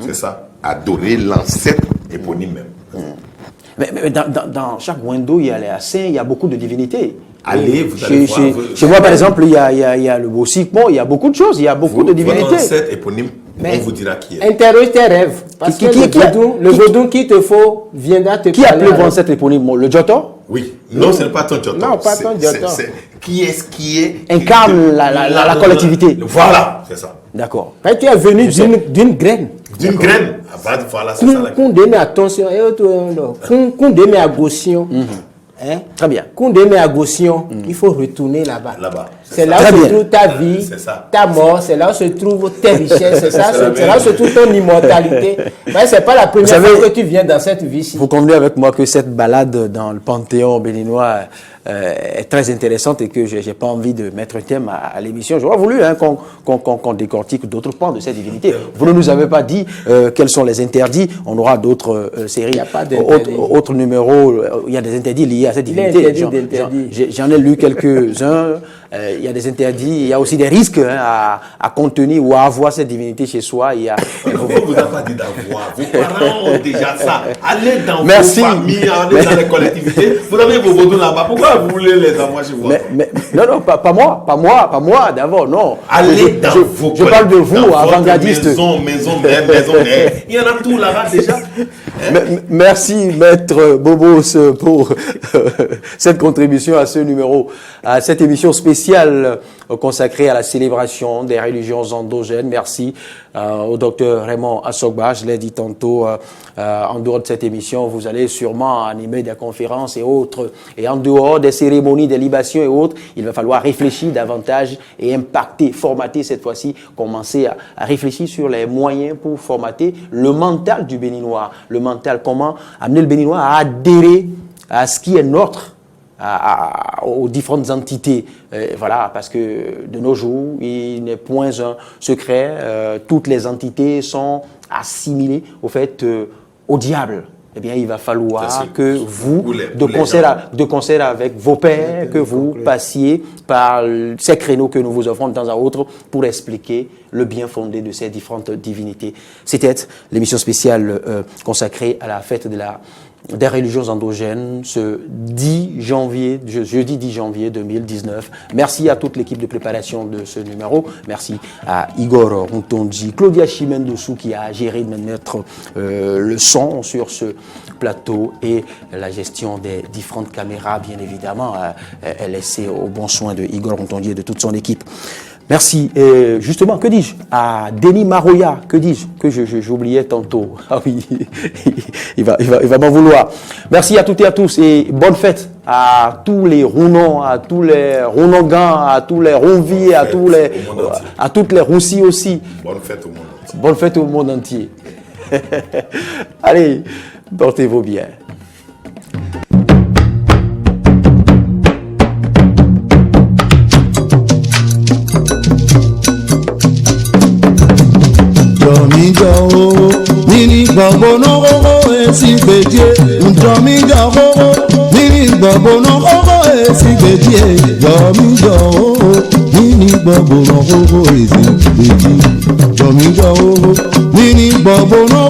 D: C'est ça. Adorer l'ancêtre éponyme même.
B: Mais dans chaque Wendo, il y a les saints, il y a beaucoup de divinités.
D: Allez, vous allez voir.
B: Chez moi, par exemple, il y a le Bossikmo, il y a beaucoup de choses, il y a beaucoup de divinités.
D: Votre ancêtre éponyme, on vous dira qui est.
C: Interroge tes rêves. Parce que le vaudou qu'il te faut viendra te parler.
B: Qui appelle votre ancêtre éponyme? Le Joto?
D: Oui. Non, ce n'est pas ton Joto.
C: Non, pas ton Joto.
D: Qui est
B: incarne la collectivité.
D: Voilà, c'est ça.
B: D'accord.
C: Tu es venu d'une graine.
D: D'une graine. Voilà, c'est ça.
C: Koundé, attention. Koundé, mais à Gossion.
B: Très bien.
C: Koundé, mais à Gossion. Il faut retourner là-bas. C'est là
B: Très
C: où se
B: bien.
C: trouve ta vie,
D: C'est ça.
C: ta mort, c'est là où se trouvent tes richesses, c'est ça, c'est là où se trouve ton immortalité. Mais c'est pas la première
B: Vous savez,
C: fois que tu viens dans cette vie-ci.
B: Vous convenez avec moi que cette balade dans le Panthéon béninois est très intéressante et que je n'ai pas envie de mettre un thème à l'émission. J'aurais voulu qu'on décortique d'autres pans de cette divinité. Vous ne nous avez pas dit quels sont les interdits. On aura d'autres séries,
C: Il y a pas d'interdit.
B: autres numéros. Il y a des interdits liés à cette
C: Il est
B: divinité.
C: interdit d'interdit.
B: J'en ai lu quelques-uns. Il y a des interdits. Il y a aussi des risques à contenir ou à avoir cette divinité chez soi. Il y a,
D: Pourquoi vous n'avez pas dit d'avoir? Vos parents ont déjà ça. Allez dans
B: Merci.
D: vos familles, allez dans les collectivités. Vous avez vos vaudous là-bas. Pourquoi vous voulez les avoir chez vous?
B: non, pas moi d'abord, non.
D: Allez dans vos
B: je parle de vous,
D: dans votre
B: avant-gardistes.
D: maison mère. Il y en a tout là-bas déjà.
B: Merci, Maître Bobos, pour cette contribution à ce numéro, à cette émission spéciale consacrée à la célébration des religions endogènes. Merci au docteur Raymond Assogba. Je l'ai dit tantôt, en dehors de cette émission, vous allez sûrement animer des conférences et autres. Et en dehors des cérémonies, des libations et autres, il va falloir réfléchir davantage et impacter, formater cette fois-ci, commencer à réfléchir sur les moyens pour formater le mental du Béninois. Le mental, comment amener le Béninois à adhérer à ce qui est nôtre, aux différentes entités. Voilà, parce que de nos jours, il n'est point un secret, toutes les entités sont assimilées au fait, au diable. Eh bien, il va falloir que vous, de concert avec vos pairs, que vous passiez par ces créneaux que nous vous offrons de temps à autre pour expliquer le bien fondé de ces différentes divinités. C'était l'émission spéciale consacrée à la fête des religions endogènes ce jeudi 10 janvier 2019. Merci à toute l'équipe de préparation de ce numéro. Merci à Igor Rontonji, Claudia Chimendoussou qui a géré de mettre le son sur ce plateau et la gestion des différentes caméras, bien évidemment, est laissée au bon soin de Igor Rontonji et de toute son équipe. Merci. Et justement, que dis-je? À Denis Maroya, que dis-je? Que j'oubliais tantôt. Ah oui, il va m'en vouloir. Merci à toutes et à tous et bonne fête à tous les Rounons, à tous les Rounongans, à tous les Ronviers, à toutes les Roussis aussi.
D: Bonne fête au monde entier.
B: Bonne fête au monde entier. Allez, portez-vous bien.
A: Nini babono gogo esibedie Ndomi gogo Nini babono gogo esibedie Yomi gogo Nini babono gogo esibedie Yomi gogo Nini babono